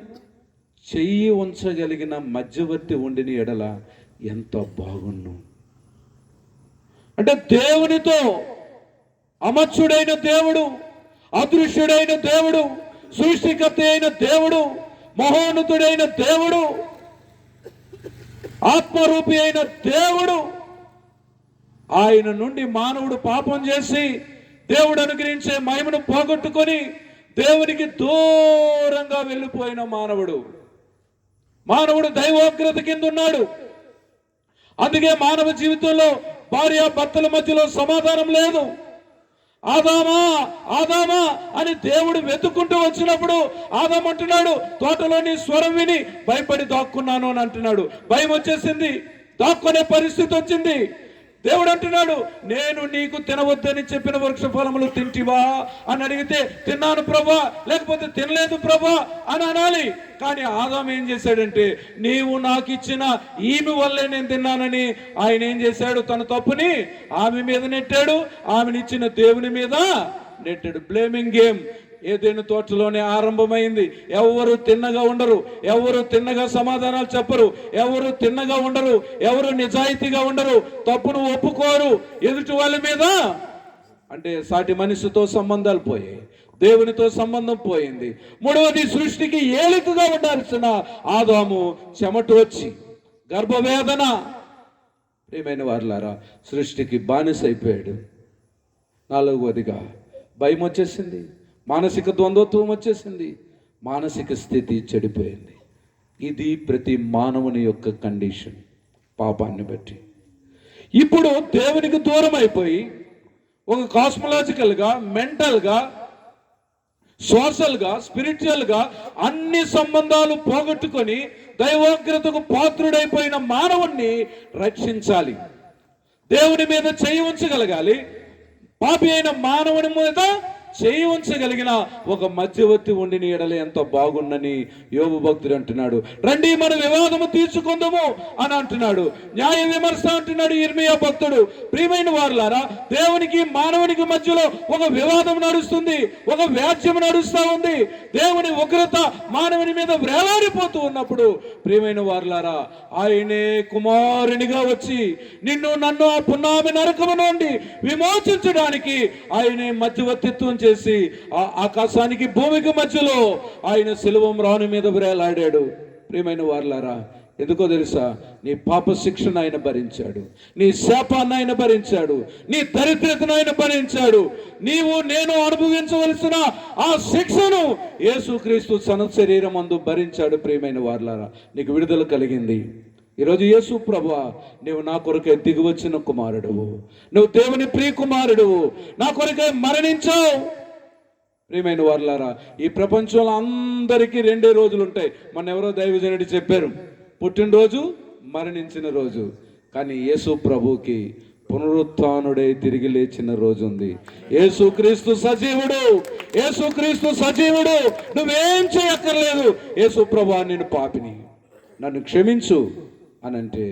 చెయ్యి ఉంచగలిగిన మధ్యవర్తి ఉండిన ఎడల ఎంత బాగున్ను. అంటే దేవునితో అమర్చుడైన దేవుడు, అదృశ్యుడైన దేవుడు, సృష్టికర్త అయిన దేవుడు, మహోన్నతుడైన దేవుడు, ఆత్మరూపి అయిన దేవుడు, ఆయన నుండి మానవుడు పాపం చేసి దేవుడు అనుగ్రహించే మహిమను పోగొట్టుకొని దేవునికి దూరంగా వెళ్ళిపోయిన మానవుడు దైవోగ్రత కింద ఉన్నాడు. అందుకే మానవ జీవితంలో భార్య భర్తల మధ్యలో సమాధానం లేదు. ఆదామా ఆదామా అని దేవుడు వెతుక్కుంటూ వచ్చినప్పుడు ఆదాము అంటున్నాడు, తోటలోని స్వరం విని భయపడి దాక్కున్నాను అని అంటున్నాడు. భయం వచ్చేసింది, దాక్కునే పరిస్థితి వచ్చింది. దేవుడు అంటున్నాడు, నేను నీకు తినవద్దని చెప్పిన వృక్ష ఫలములు తింటివా అని అడిగితే తిన్నాను ప్రభా, లేకపోతే తినలేదు ప్రభా అని అనాలి. కానీ ఆదాము ఏం చేశాడంటే, నీవు నాకు ఇచ్చిన ఈమె వల్లే నేను తిన్నానని ఆయన ఏం చేశాడు, తన తప్పుని ఆమె మీద నెట్టాడు, ఆమెనిచ్చిన దేవుని మీద నెట్టాడు. బ్లేమింగ్ గేమ్ ఏదైనా తోటలోనే ఆరంభమైంది. ఎవరు తిన్నగా ఉండరు, ఎవరు తిన్నగా సమాధానాలు చెప్పరు, ఎవరు తిన్నగా ఉండరు, ఎవరు నిజాయితీగా ఉండరు, తప్పును ఒప్పుకోరు ఎదుటి వాళ్ళ మీద. అంటే సాటి మనిషితో సంబంధాలు పోయాయి, దేవునితో సంబంధం పోయింది. మూడవది, సృష్టికి ఏలికగా ఉండాల్సిన ఆదాము చెమట వచ్చి గర్భవేదన. ప్రియమైన వారులారా, సృష్టికి బానిస అయిపోయాడు. నాలుగవదిగా భయం వచ్చేసింది, మానసిక ద్వంద్వత్వం వచ్చేసింది, మానసిక స్థితి చెడిపోయింది. ఇది ప్రతి మానవుని యొక్క కండిషన్ పాపాన్ని బట్టి. ఇప్పుడు దేవునికి దూరం అయిపోయి ఒక కాస్మలాజికల్గా, మెంటల్గా, సోషల్గా, స్పిరిచువల్గా అన్ని సంబంధాలు పోగొట్టుకొని దైవోగ్రతకు పాత్రుడైపోయిన మానవుణ్ణి రక్షించాలి. దేవుని మీద చేయి ఉంచగలగాలి, పాపి అయిన మానవుని మీద చేయి ఉంచగలిగిన ఒక మధ్యవర్తి ఉండిన ఎడల ఎంత బాగుండని యోబు భక్తుడు అంటున్నాడు. రండి మన వివాదము తీర్చుకుందాము అని అంటున్నాడు. న్యాయ విమర్శ అంటున్నాడు ఇర్మియా భక్తుడు. ప్రియమైన వారులారా, దేవునికి మానవునికి మధ్యలో ఒక వివాదం నడుస్తుంది, ఒక వ్యాజ్యం నడుస్తా ఉంది. దేవుని ఉగ్రత మానవుని మీద వేలాడిపోతూ ఉన్నప్పుడు ప్రియమైన వారులారా, ఆయనే కుమారునిగా వచ్చి నిన్ను నన్ను ఆ పున్నామి నరకము నుండి విమోచించడానికి ఆయనే మధ్యవర్తిత్వం చేసి ఆ ఆకాశానికి భూమికి మధ్యలో ఆయన శిలువ రాను మీద వేలాడాడు. ప్రియమైన వారులారా, ఎందుకో తెలుసా? నీ పాప శిక్షను ఆయన భరించాడు, నీ శాపాన్ని ఆయన భరించాడు, నీ దరిద్రతను ఆయన భరించాడు. నీవు నేను అనుభవించవలసిన ఆ శిక్షను యేసుక్రీస్తు తన శరీరం అందు భరించాడు. ప్రియమైన వారులారా, నీకు విడుదల కలిగింది. ఈరోజు యేసు ప్రభువా, నువ్వు నా కొరకే దిగి వచ్చిన కుమారుడువు, నువ్వు దేవుని ప్రియ కుమారుడువు, నా కొరకే మరణించావు. ప్రియమైన వారులారా, ఈ ప్రపంచంలో అందరికీ 2 రోజులు ఉంటాయి. మన ఎవరో దైవజనుడు చెప్పారు, పుట్టినరోజు, మరణించిన రోజు. కానీ యేసు ప్రభుకి పునరుత్థానుడై తిరిగి లేచిన రోజు ఉంది. యేసుక్రీస్తు సజీవుడు, యేసుక్రీస్తు సజీవుడు. నువ్వేం చేయక్కర్లేదు. యేసు ప్రభువా, నేను పాపిని, నన్ను క్షమించు అనంటే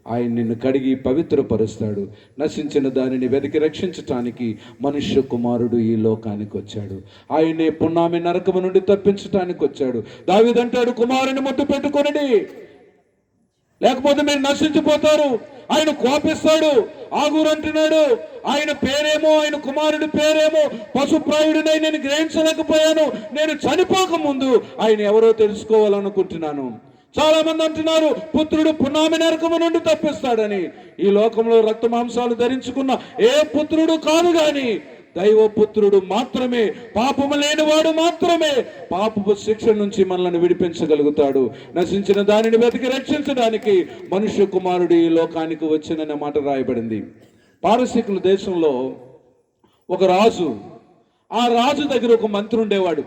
ఆయన నిన్ను కడిగి పవిత్రపరుస్తాడు. నశించిన దానిని వెతికి రక్షించటానికి మనుష్య కుమారుడు ఈ లోకానికి వచ్చాడు. ఆయనే పున్నామి నరకము నుండి తప్పించటానికి వచ్చాడు. దావీదంటాడు, కుమారుని ముద్దు పెట్టుకొనండి, లేకపోతే మీరు నశించిపోతారు. ఆయన కోపిస్తాడు. ఆగూరు అంటున్నాడు, ఆయన పేరేమో, ఆయన కుమారుడి పేరేమో పశుప్రాయుడినై నేను గ్రహించలేకపోయాను. నేను చనిపోక ముందు ఆయన ఎవరో తెలుసుకోవాలనుకుంటున్నాను. చాలా మంది అంటున్నారు పుత్రుడు పున్నామి నరకము నుండి తప్పిస్తాడని. ఈ లోకంలో రక్త మాంసాలు ధరించుకున్న ఏ పుత్రుడు కాదు, గాని దైవపుత్రుడు మాత్రమే, పాపము లేనివాడు మాత్రమే పాపపు శిక్ష నుంచి మనల్ని విడిపించగలుగుతాడు. నశించిన దానిని వెతికి రక్షించడానికి మనుష్య కుమారుడు ఈ లోకానికి వచ్చిననే మాట రాయబడింది. పారసీకుల దేశంలో ఒక రాజు, ఆ రాజు దగ్గర ఒక మంత్రి ఉండేవాడు.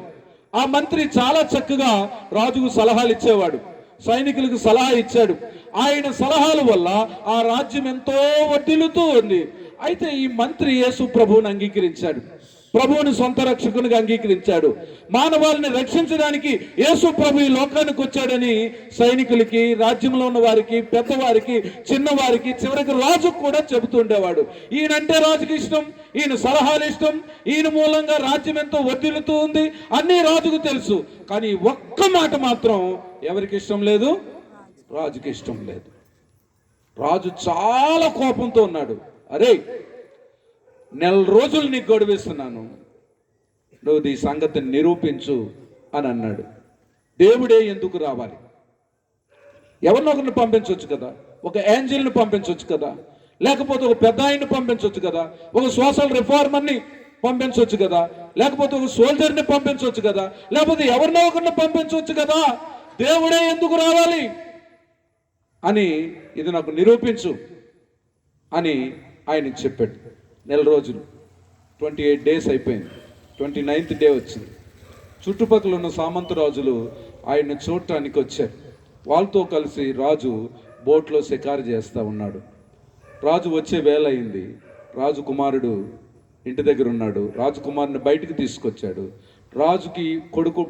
ఆ మంత్రి చాలా చక్కగా రాజుకు సలహాలు ఇచ్చేవాడు, సైనికులకు సలహా ఇచ్చాడు. ఆయన సలహాల వల్ల ఆ రాజ్యం ఎంతో వర్ధిల్లుతూ ఉంది. అయితే ఈ మంత్రి యేసు ప్రభువుని అంగీకరించాడు, ప్రభువుని సొంత రక్షకునిగా అంగీకరించాడు. మానవాళిని రక్షించడానికి యేసు ప్రభు ఈ లోకానికి వచ్చాడని సైనికులకి, రాజ్యంలో ఉన్న వారికి, పెద్దవారికి, చిన్నవారికి, చివరికి రాజుకు కూడా చెబుతుండేవాడు. ఈయనంటే రాజుకి ఇష్టం, ఈయన సలహాలు ఇష్టం, ఈయన మూలంగా రాజ్యం ఎంతో వర్ధిల్లుతూ ఉంది, అన్నీ రాజుకు తెలుసు. కానీ ఒక్క మాట మాత్రం ఎవరికి ఇష్టం లేదు? రాజుకి ఇష్టం లేదు. రాజు చాలా కోపంతో ఉన్నాడు. అరే, 4 రోజులు నీకు గడువిస్తున్నాను, నువ్వు ఈ సంగతిని నిరూపించు అని అన్నాడు. దేవుడే ఎందుకు రావాలి? ఎవరినో ఒకరిని పంపించవచ్చు కదా, ఒక ఏంజల్ని పంపించవచ్చు కదా, లేకపోతే ఒక పెద్ద ఆయన్ని పంపించవచ్చు కదా, ఒక సోషల్ రిఫార్మర్ని పంపించవచ్చు కదా, లేకపోతే ఒక సోల్జర్ని పంపించవచ్చు కదా, లేకపోతే ఎవరినో ఒకరిని పంపించవచ్చు కదా. దేవుడే ఎందుకు రావాలి అని, ఇది నాకు నిరూపించు అని ఆయనకి చెప్పాడు. 4 రోజులు, 28 days అయిపోయింది. 29th day వచ్చింది. చుట్టుపక్కల ఉన్న సామంత రాజులు ఆయన్ని చూడటానికి వచ్చారు. వాళ్ళతో కలిసి రాజు బోట్లో షికారు చేస్తూ ఉన్నాడు. రాజు వచ్చే వేళ అయింది. రాజు కుమారుడు ఇంటి దగ్గర ఉన్నాడు. రాజకుమారుని బయటికి తీసుకొచ్చాడు. రాజుకి కొడుకు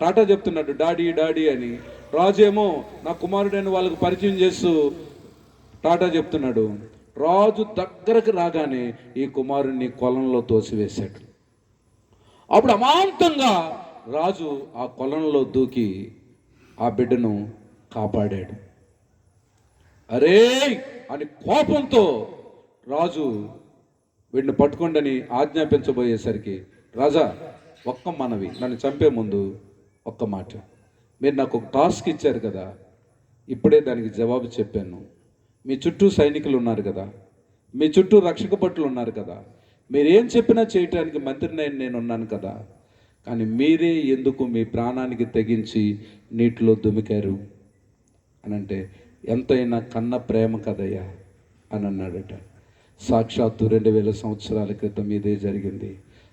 టాటా చెప్తున్నాడు, డాడీ డాడీ అని. రాజు ఏమో నా కుమారుడని వాళ్ళకు పరిచయం చేస్తూ టాటా చెప్తున్నాడు. రాజు దగ్గరకు రాగానే ఈ కుమారుణ్ణి కొలంలో తోసివేశాడు. అప్పుడు అమాంతంగా రాజు ఆ కొలంలో దూకి ఆ బిడ్డను కాపాడాడు. అరే అని కోపంతో రాజు వీడిని పట్టుకోండి ఆజ్ఞాపించబోయేసరికి, రాజా ఒక్క మనవి, నన్ను చంపే ముందు ఒక్క మాట, మీరు నాకు ఒక టాస్క్ ఇచ్చారు కదా, ఇప్పుడే దానికి జవాబు చెప్పాను. మీ చుట్టూ సైనికులు ఉన్నారు కదా, మీ చుట్టూ రక్షక భటులు ఉన్నారు కదా, మీరేం చెప్పినా చేయటానికి మంత్రిని నేను ఉన్నాను కదా, కానీ మీరే ఎందుకు మీ ప్రాణానికి తెగించి నీటిలో దుమికారు అని అంటే, ఎంతైనా కన్న ప్రేమ కదయ్యా అని అన్నాడట. సాక్షాత్తు 2000 సంవత్సరాల క్రితం ఇదే జరిగింది.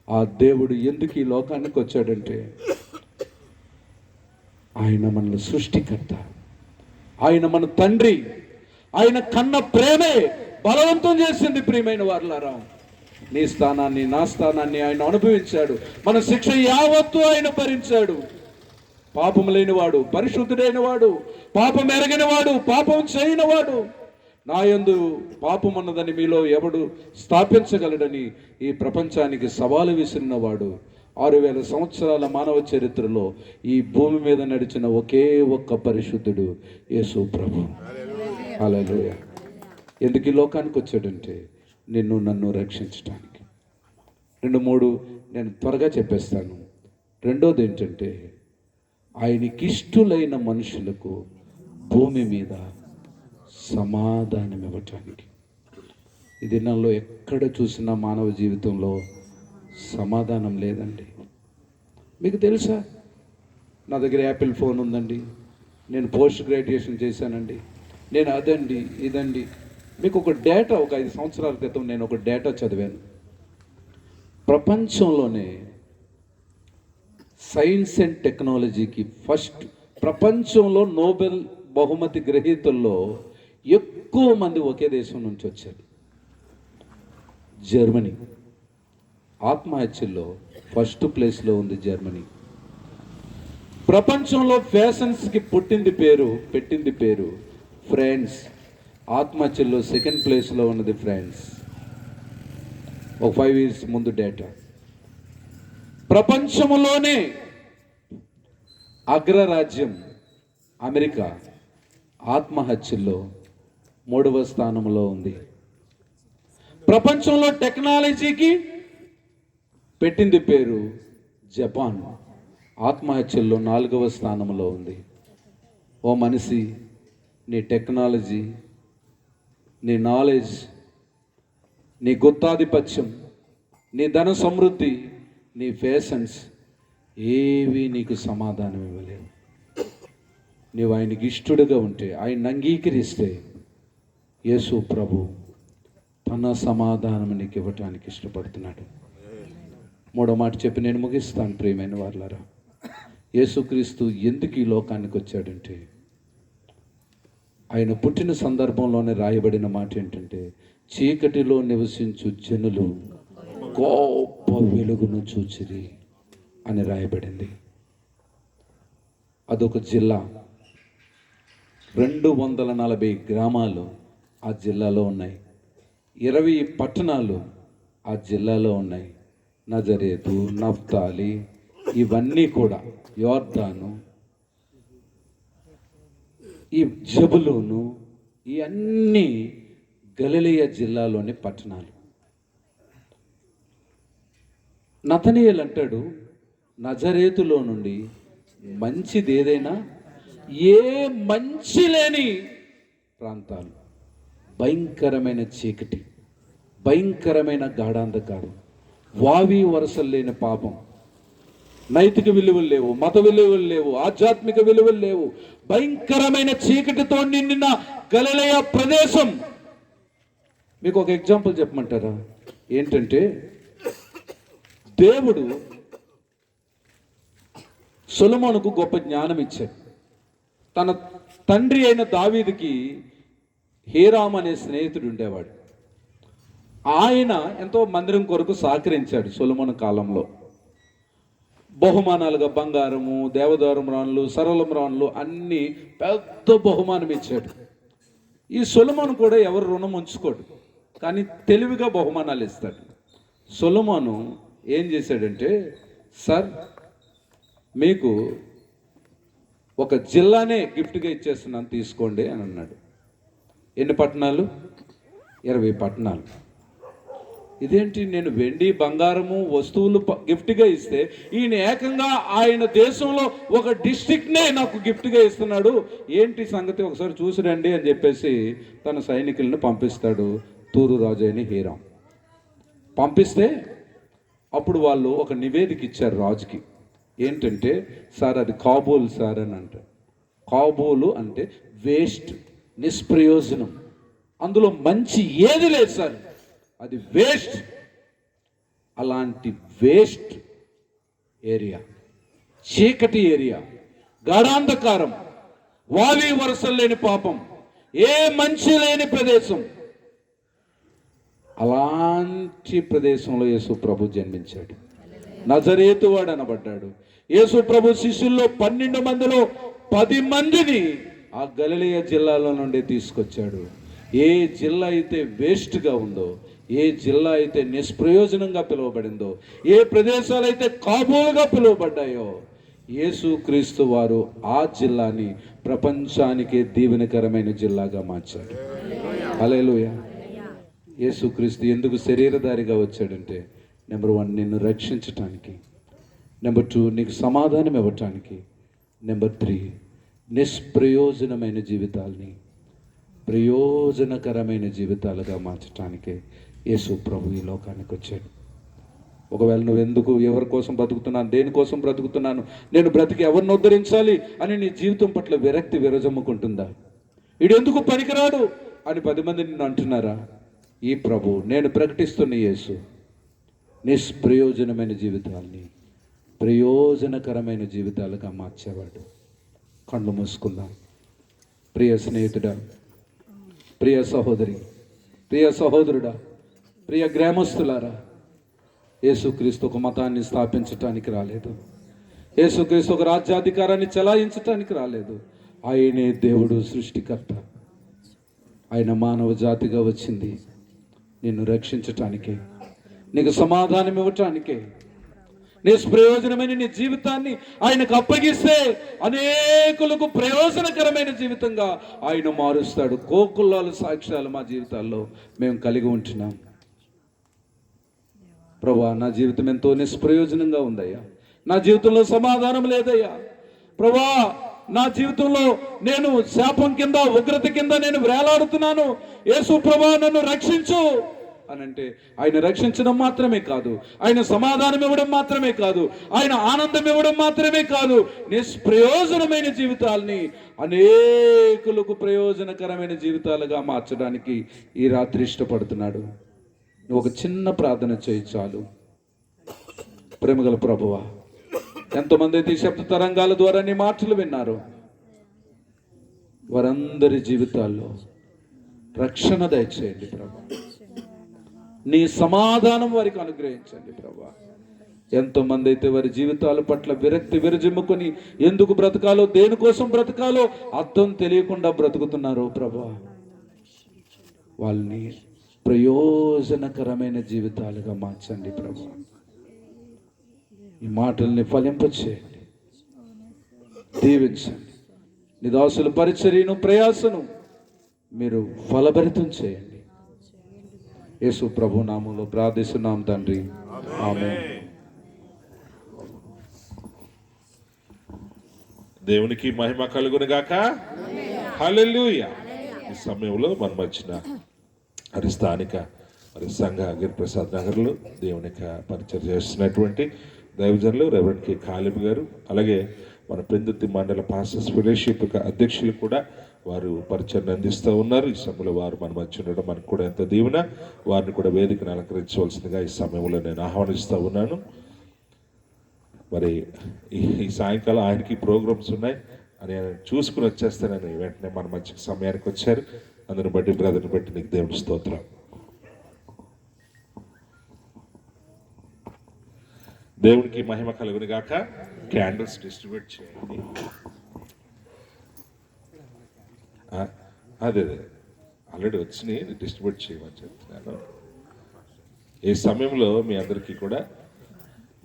ఆ దేవుడు ఎందుకు ఈ లోకానికి వచ్చాడంటే, ఆయన మన సృష్టికర్త, ఆయన మన తండ్రి, ఆయన కన్న ప్రేమే బలవంతం చేసింది. ప్రియమైన వారులారా, నీ స్థానాన్ని, నా స్థానాన్ని ఆయన అనుభవించాడు. మన శిక్ష యావత్తు ఆయన భరించాడు. పాపం లేనివాడు, పరిశుద్ధుడైన వాడు, పాపం ఎరగినవాడు, పాపం చేయనివాడు, నా యందు పాపం ఉన్నదని మీలో ఎవడు స్థాపించగలడని ఈ ప్రపంచానికి సవాలు విసిరినవాడు. 6000 సంవత్సరాల మానవ చరిత్రలో ఈ భూమి మీద నడిచిన ఒకే ఒక్క పరిశుద్ధుడు యేసు ప్రభు. హల్లెలూయా. ఎందుకు ఈ లోకానికి వచ్చాడంటే నిన్ను నన్ను రక్షించడానికి. 2-3 నేను త్వరగా చెప్పేస్తాను. రెండోది ఏంటంటే ఆయనకిష్టులైన మనుషులకు భూమి మీద సమాధానం ఇవ్వటానికి. ఈ దినాల్లో ఎక్కడ చూసినా మానవ జీవితంలో సమాధానం లేదండి. మీకు తెలుసా, నా దగ్గర యాపిల్ ఫోన్ ఉందండి, నేను పోస్ట్ గ్రాడ్యుయేషన్ చేశానండి, నేను అదండి ఇదండి. మీకు ఒక డేటా, ఒక 5 సంవత్సరాల క్రితం నేను ఒక డేటా చదివాను. ప్రపంచంలోనే సైన్స్ అండ్ టెక్నాలజీకి ఫస్ట్, ప్రపంచంలో నోబెల్ బహుమతి గ్రహీతల్లో ఎక్కువ మంది ఒకే దేశం నుంచి వచ్చారు. జర్మనీ. ఆత్మహత్యల్లో ఫస్ట్ ప్లేస్లో ఉంది జర్మనీ. ప్రపంచంలో ఫ్యాషన్స్కి పెట్టింది పేరు ఫ్రాన్స్. ఆత్మహత్యల్లో సెకండ్ ప్లేస్లో ఉన్నది ఫ్రాన్స్. ఒక 5 years ముందు డేటా. ప్రపంచంలోనే అగ్రరాజ్యం అమెరికా ఆత్మహత్యల్లో 3వ స్థానంలో ఉంది. ప్రపంచంలో టెక్నాలజీకి పెట్టింది పేరు జపాన్. ఆత్మహత్యల్లో 4వ స్థానంలో ఉంది. ఓ మనిషి, నీ టెక్నాలజీ, నీ నాలెడ్జ్, నీ గుత్తాధిపత్యం, నీ ధన సమృద్ధి, నీ ఫ్యాషన్స్ ఏవి నీకు సమాధానం ఇవ్వలేవు. నీవు ఆయనకి ఇష్టడుగా ఉంటే, ఆయన అంగీకరిస్తే యేసు ప్రభు తన సమాధానం నీకు ఇవ్వటానికి ఇష్టపడుతున్నాడు. 3వ మాట చెప్పి నేను ముగిస్తాను. ప్రియమైన వారులారా, యేసుక్రీస్తు ఎందుకు ఈ లోకానికి వచ్చాడంటే, ఆయన పుట్టిన సందర్భంలోనే రాయబడిన మాట ఏంటంటే, చీకటిలో నివసించు జనులు గొప్ప వెలుగును చూచిరి అని రాయబడింది. అదొక జిల్లా. 240 గ్రామాలు ఆ జిల్లాలో ఉన్నాయి. 20 పట్టణాలు ఆ జిల్లాలో ఉన్నాయి. నజరేతు, నఫ్తాలి, ఇవన్నీ కూడా, యోర్దాను, ఈ జబులూను, ఈ అన్నీ గలిలయ జిల్లాలోని పట్టణాలు. నతనీయేలు అంటాడు, నజరేతులో నుండి మంచిది ఏదైనా, ఏ మంచి లేని ప్రాంతాలు, భయంకరమైన చీకటి, భయంకరమైన గాఢాంధకారం, వావి వరసలు లేని పాపం, నైతిక విలువలు లేవు, మత విలువలు లేవు, ఆధ్యాత్మిక విలువలు లేవు, భయంకరమైన చీకటితో నిండిన గలిలయ ప్రదేశం. మీకు ఒక ఎగ్జాంపుల్ చెప్పమంటారా? ఏంటంటే, దేవుడు సొలొమోనుకు గొప్ప జ్ఞానం ఇచ్చాడు. తన తండ్రి అయిన దావీదుకి హీరామ్ అనే స్నేహితుడు ఉండేవాడు. ఆయన ఎంతో మందిరం కొరకు సహకరించాడు సొలొమోను కాలంలో. బహుమానాలుగా బంగారము, దేవదారం రాణులు, సరళం రాణులు అన్ని పెద్ద బహుమానం ఇచ్చాడు. ఈ సొలొమోను కూడా ఎవరు రుణం ఉంచుకోడు, కానీ తెలివిగా బహుమానాలు ఇస్తాడు. సొలొమోను ఏం చేశాడంటే, సార్ మీకు ఒక జిల్లానే గిఫ్ట్గా ఇచ్చేస్తున్నాను, తీసుకోండి అని అన్నాడు. ఎన్ని పట్టణాలు? 20 పట్టణాలు. ఇదేంటి, నేను వెండి బంగారము వస్తువులు గిఫ్ట్గా ఇస్తే ఈయన ఏకంగా ఆయన దేశంలో ఒక డిస్ట్రిక్ట్నే నాకు గిఫ్ట్గా ఇస్తున్నాడు, ఏంటి సంగతి, ఒకసారి చూసి రండి అని చెప్పేసి తన సైనికులను పంపిస్తాడు. తూరు రాజు అయిన హీరామ్ పంపిస్తే అప్పుడు వాళ్ళు ఒక నివేదిక ఇచ్చారు రాజుకి. ఏంటంటే, సార్ అది కాబూల్ సార్ అని అంటారు. కాబూలు అంటే వేస్ట్, నిష్ప్రయోజనం, అందులో మంచి ఏది లేదు సార్, అది వేస్ట్. అలాంటి వేస్ట్ ఏరియా, చీకటి ఏరియా, గాఢాంధకారం, వావి వరసలు లేని పాపం, ఏ మంచి లేని ప్రదేశం, అలాంటి ప్రదేశంలో యేసు ప్రభు జన్మించాడు. నజరేతు వాడు అనబడ్డాడు. యేసు ప్రభు శిష్యుల్లో 12 మందిలో 10 మందిని ఆ గలిలయ జిల్లాలో నుండి తీసుకొచ్చాడు. ఏ జిల్లా అయితే వేస్ట్గా ఉందో, ఏ జిల్లా అయితే నిష్ప్రయోజనంగా పిలువబడిందో, ఏ ప్రదేశాలు అయితే కాబోలుగా పిలువబడ్డాయో, యేసుక్రీస్తు వారు ఆ జిల్లాని ప్రపంచానికే దీవెనకరమైన జిల్లాగా మార్చాడు. హల్లెలూయా. యేసుక్రీస్తు ఎందుకు శరీరధారిగా వచ్చాడంటే, నెంబర్ 1 నిన్ను రక్షించటానికి, నెంబర్ 2 నీకు సమాధానం ఇవ్వటానికి, నెంబర్ 3 నిష్ప్రయోజనమైన జీవితాల్ని ప్రయోజనకరమైన జీవితాలుగా మార్చటానికే యేసు ప్రభు ఈ లోకానికి వచ్చాడు. ఒకవేళ నువ్వు ఎందుకు, ఎవరి కోసం బ్రతుకుతున్నాను, దేనికోసం బ్రతుకుతున్నాను, నేను బ్రతికి ఎవరిని ఉద్ధరించాలి అని నీ జీవితం పట్ల విరక్తి విరజమ్ముకుంటుందా? వీడు ఎందుకు పనికిరాడు అని 10 మంది నిన్ను అంటున్నారా? ఈ ప్రభు, నేను ప్రకటిస్తున్న యేసు నిష్ప్రయోజనమైన జీవితాల్ని ప్రయోజనకరమైన జీవితాలుగా మార్చేవాడు. కళ్ళు మూసుకుందాం. ప్రియ స్నేహితుడా, ప్రియ సహోదరి, ప్రియ సహోదరుడా, ప్రియ గ్రామస్తులారా, యేసుక్రీస్తు ఒక మతాన్ని స్థాపించటానికి రాలేదు. యేసుక్రీస్తు ఒక రాజ్యాధికారాన్ని చెలాయించటానికి రాలేదు. ఆయనే దేవుడు, సృష్టికర్త. ఆయన మానవ జాతిగా వచ్చింది నిన్ను రక్షించటానికే, నీకు సమాధానం ఇవ్వటానికే. నిష్ప్రయోజనమైన నీ జీవితాన్ని ఆయనకు అప్పగిస్తే అనేకులకు ప్రయోజనకరమైన జీవితంగా ఆయన మారుస్తాడు. కోకుల్లాలు సాక్ష్యాలు మా జీవితాల్లో మేము కలిగి ఉంటున్నాం. ప్రభువా, నా జీవితం ఎంతో నిష్ప్రయోజనంగా ఉందయ్యా, నా జీవితంలో సమాధానం లేదయ్యా. ప్రభువా, నా జీవితంలో నేను శాపం కింద, ఉగ్రత కింద నేను వేలాడుతున్నాను. యేసు ప్రభువా, నన్ను రక్షించు అని అంటే, ఆయన రక్షించడం మాత్రమే కాదు, ఆయన సమాధానం ఇవ్వడం మాత్రమే కాదు, ఆయన ఆనందం ఇవ్వడం మాత్రమే కాదు, నిష్ప్రయోజనమైన జీవితాల్ని అనేకులకు ప్రయోజనకరమైన జీవితాలుగా మార్చడానికి ఈ రాత్రి ఇష్టపడుతున్నాడు. నువ్వు ఒక చిన్న ప్రార్థన చేయి చాలు. ప్రేమగల ప్రభువా, ఎంతమంది అయితే ఈ శబ్ద తరంగాల ద్వారా నీ మాటలు విన్నారు, వారందరి జీవితాల్లో రక్షణ దయచేయండి ప్రభా. నీ సమాధానం వారికి అనుగ్రహించండి ప్రభా. ఎంతోమంది అయితే వారి జీవితాల పట్ల విరక్తి విరజిమ్ముకొని ఎందుకు బ్రతకాలో, దేనికోసం బ్రతకాలో అర్థం తెలియకుండా బ్రతుకుతున్నారో ప్రభా, వాళ్ళని ప్రయోజనకరమైన జీవితాలుగా మార్చండి ప్రభా. ఈ మాటల్ని ఫలింపచేయండి, దీవించండి. నీ దాసుల పరిచర్యను, ప్రయాసను మీరు ఫలభరితం చేయండి. యేసు ప్రభు నామంలో ప్రార్థిస్తున్నాం తండ్రి, ఆమేన్. దేవునికి మహిమ కలుగును గాక. హల్లెలూయా. ఈ సమయంలో మనం వచ్చిన స్థానిక సంఘ గిరిప్రసాద్ నగర్లో దేవుని పరిచయం చేస్తున్నటువంటి దైవజనులు రెవరెండ్ కె కాలిబ్ గారు, అలాగే మన పెందుర్తి మండల పాస్టర్స్ ఫెలోషిప్ అధ్యక్షులు కూడా వారు పరిచయం అందిస్తూ ఉన్నారు. ఈ సమయంలో వారు మన మధ్య ఉండడం మనకు కూడా ఎంత దీవెన. వారిని కూడా వేదికను అలంకరించవలసిందిగా ఈ సమయంలో నేను ఆహ్వానిస్తూ ఉన్నాను. మరి ఈ సాయంకాలం ఆయనకి ప్రోగ్రామ్స్ ఉన్నాయి అని చూసుకుని వచ్చేస్తానని వెంటనే మన మధ్య సమయానికి వచ్చారు. అందరిని బట్టి, బ్రదర్ని బట్టి నీకు దేవుని స్తోత్రం. దేవునికి మహిమ కలుగును గాక. క్యాండిల్స్ డిస్ట్రిబ్యూట్ చేయండి. అదే ఆల్రెడీ వచ్చినాయి, డిస్ట్రిబ్యూట్ చేయమని చెప్తున్నాను. ఈ సమయంలో మీ అందరికీ కూడా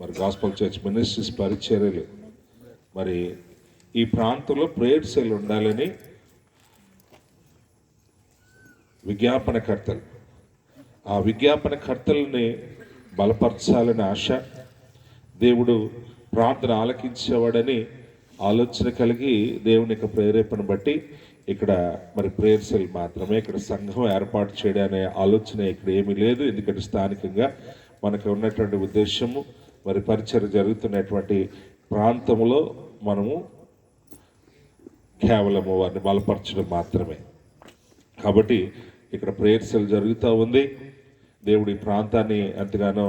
మరి గాస్పల్ చర్చ్ మినిస్ట్రీస్ పరిచర్యలు, మరి ఈ ప్రాంతంలో ప్రేయర్ సెల్ ఉండాలని విజ్ఞాపనకర్తలు, ఆ విజ్ఞాపనకర్తలని బలపరచాలని ఆశ, దేవుడు ప్రార్థన ఆలకించేవాడని ఆలోచన కలిగి దేవుని యొక్క ప్రేరేపణ బట్టి ఇక్కడ మరి ప్రేయర్ సెల్ మాత్రమే, ఇక్కడ సంఘం ఏర్పాటు చేయడం అనే ఆలోచన ఇక్కడ ఏమీ లేదు. ఎందుకంటే స్థానికంగా మనకు ఉన్నటువంటి ఉద్దేశము మరి పరిచర్య జరుగుతున్నటువంటి ప్రాంతంలో మనము కేవలము వారిని బలపరచడం మాత్రమే. కాబట్టి ఇక్కడ ప్రేయర్ సెల్ జరుగుతూ ఉంది. దేవుడి ప్రాంతాన్ని ఎంతగానో,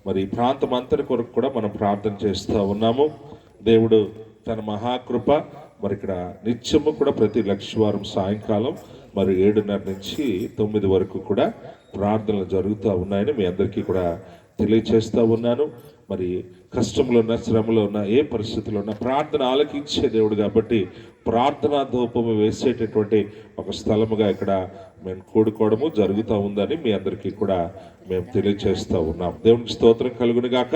మరి ఈ ప్రాంతం అంతటి కొరకు కూడా మనం ప్రార్థన చేస్తూ ఉన్నాము. దేవుడు తన మహాకృప మరి ఇక్కడ నిత్యము కూడా ప్రతి లక్షవారం సాయంకాలం మరి 7:30 నుంచి 9 వరకు కూడా ప్రార్థనలు జరుగుతూ ఉన్నాయని మీ అందరికీ కూడా తెలియచేస్తూ ఉన్నాను. మరి కష్టంలో ఉన్న, శ్రమలో ఉన్న, ఏ పరిస్థితుల్లో ఉన్న ప్రార్థన ఆలకించే దేవుడు కాబట్టి ప్రార్థనా ధూపము వేసేటటువంటి ఒక స్థలముగా ఇక్కడ మేము కూడుకోవడము జరుగుతూ ఉందని మీ అందరికీ కూడా మేము తెలియచేస్తూ ఉన్నాం. దేవునికి స్తోత్రం కలుగును గాక.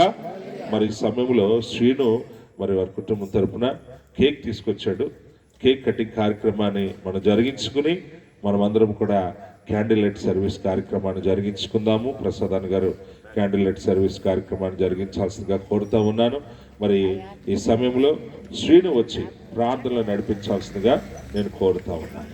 మరి ఈ సమయంలో శ్రీను మరి వారి కుటుంబం తరపున కేక్ తీసుకొచ్చాడు. కేక్ కటింగ్ కార్యక్రమాన్ని మనం జరిగించుకుని మనమందరం కూడా క్యాండిల్ లైట్ సర్వీస్ కార్యక్రమాన్ని జరిగించుకుందాము. ప్రసాద్ గారు క్యాండిల్ లైట్ సర్వీస్ కార్యక్రమాన్ని జరిగించాల్సిందిగా కోరుతూ ఉన్నాను. మరి ఈ సమయంలో శ్రీను వచ్చి ప్రార్థనలు నడిపించాల్సిందిగా నేను కోరుతా ఉన్నాను.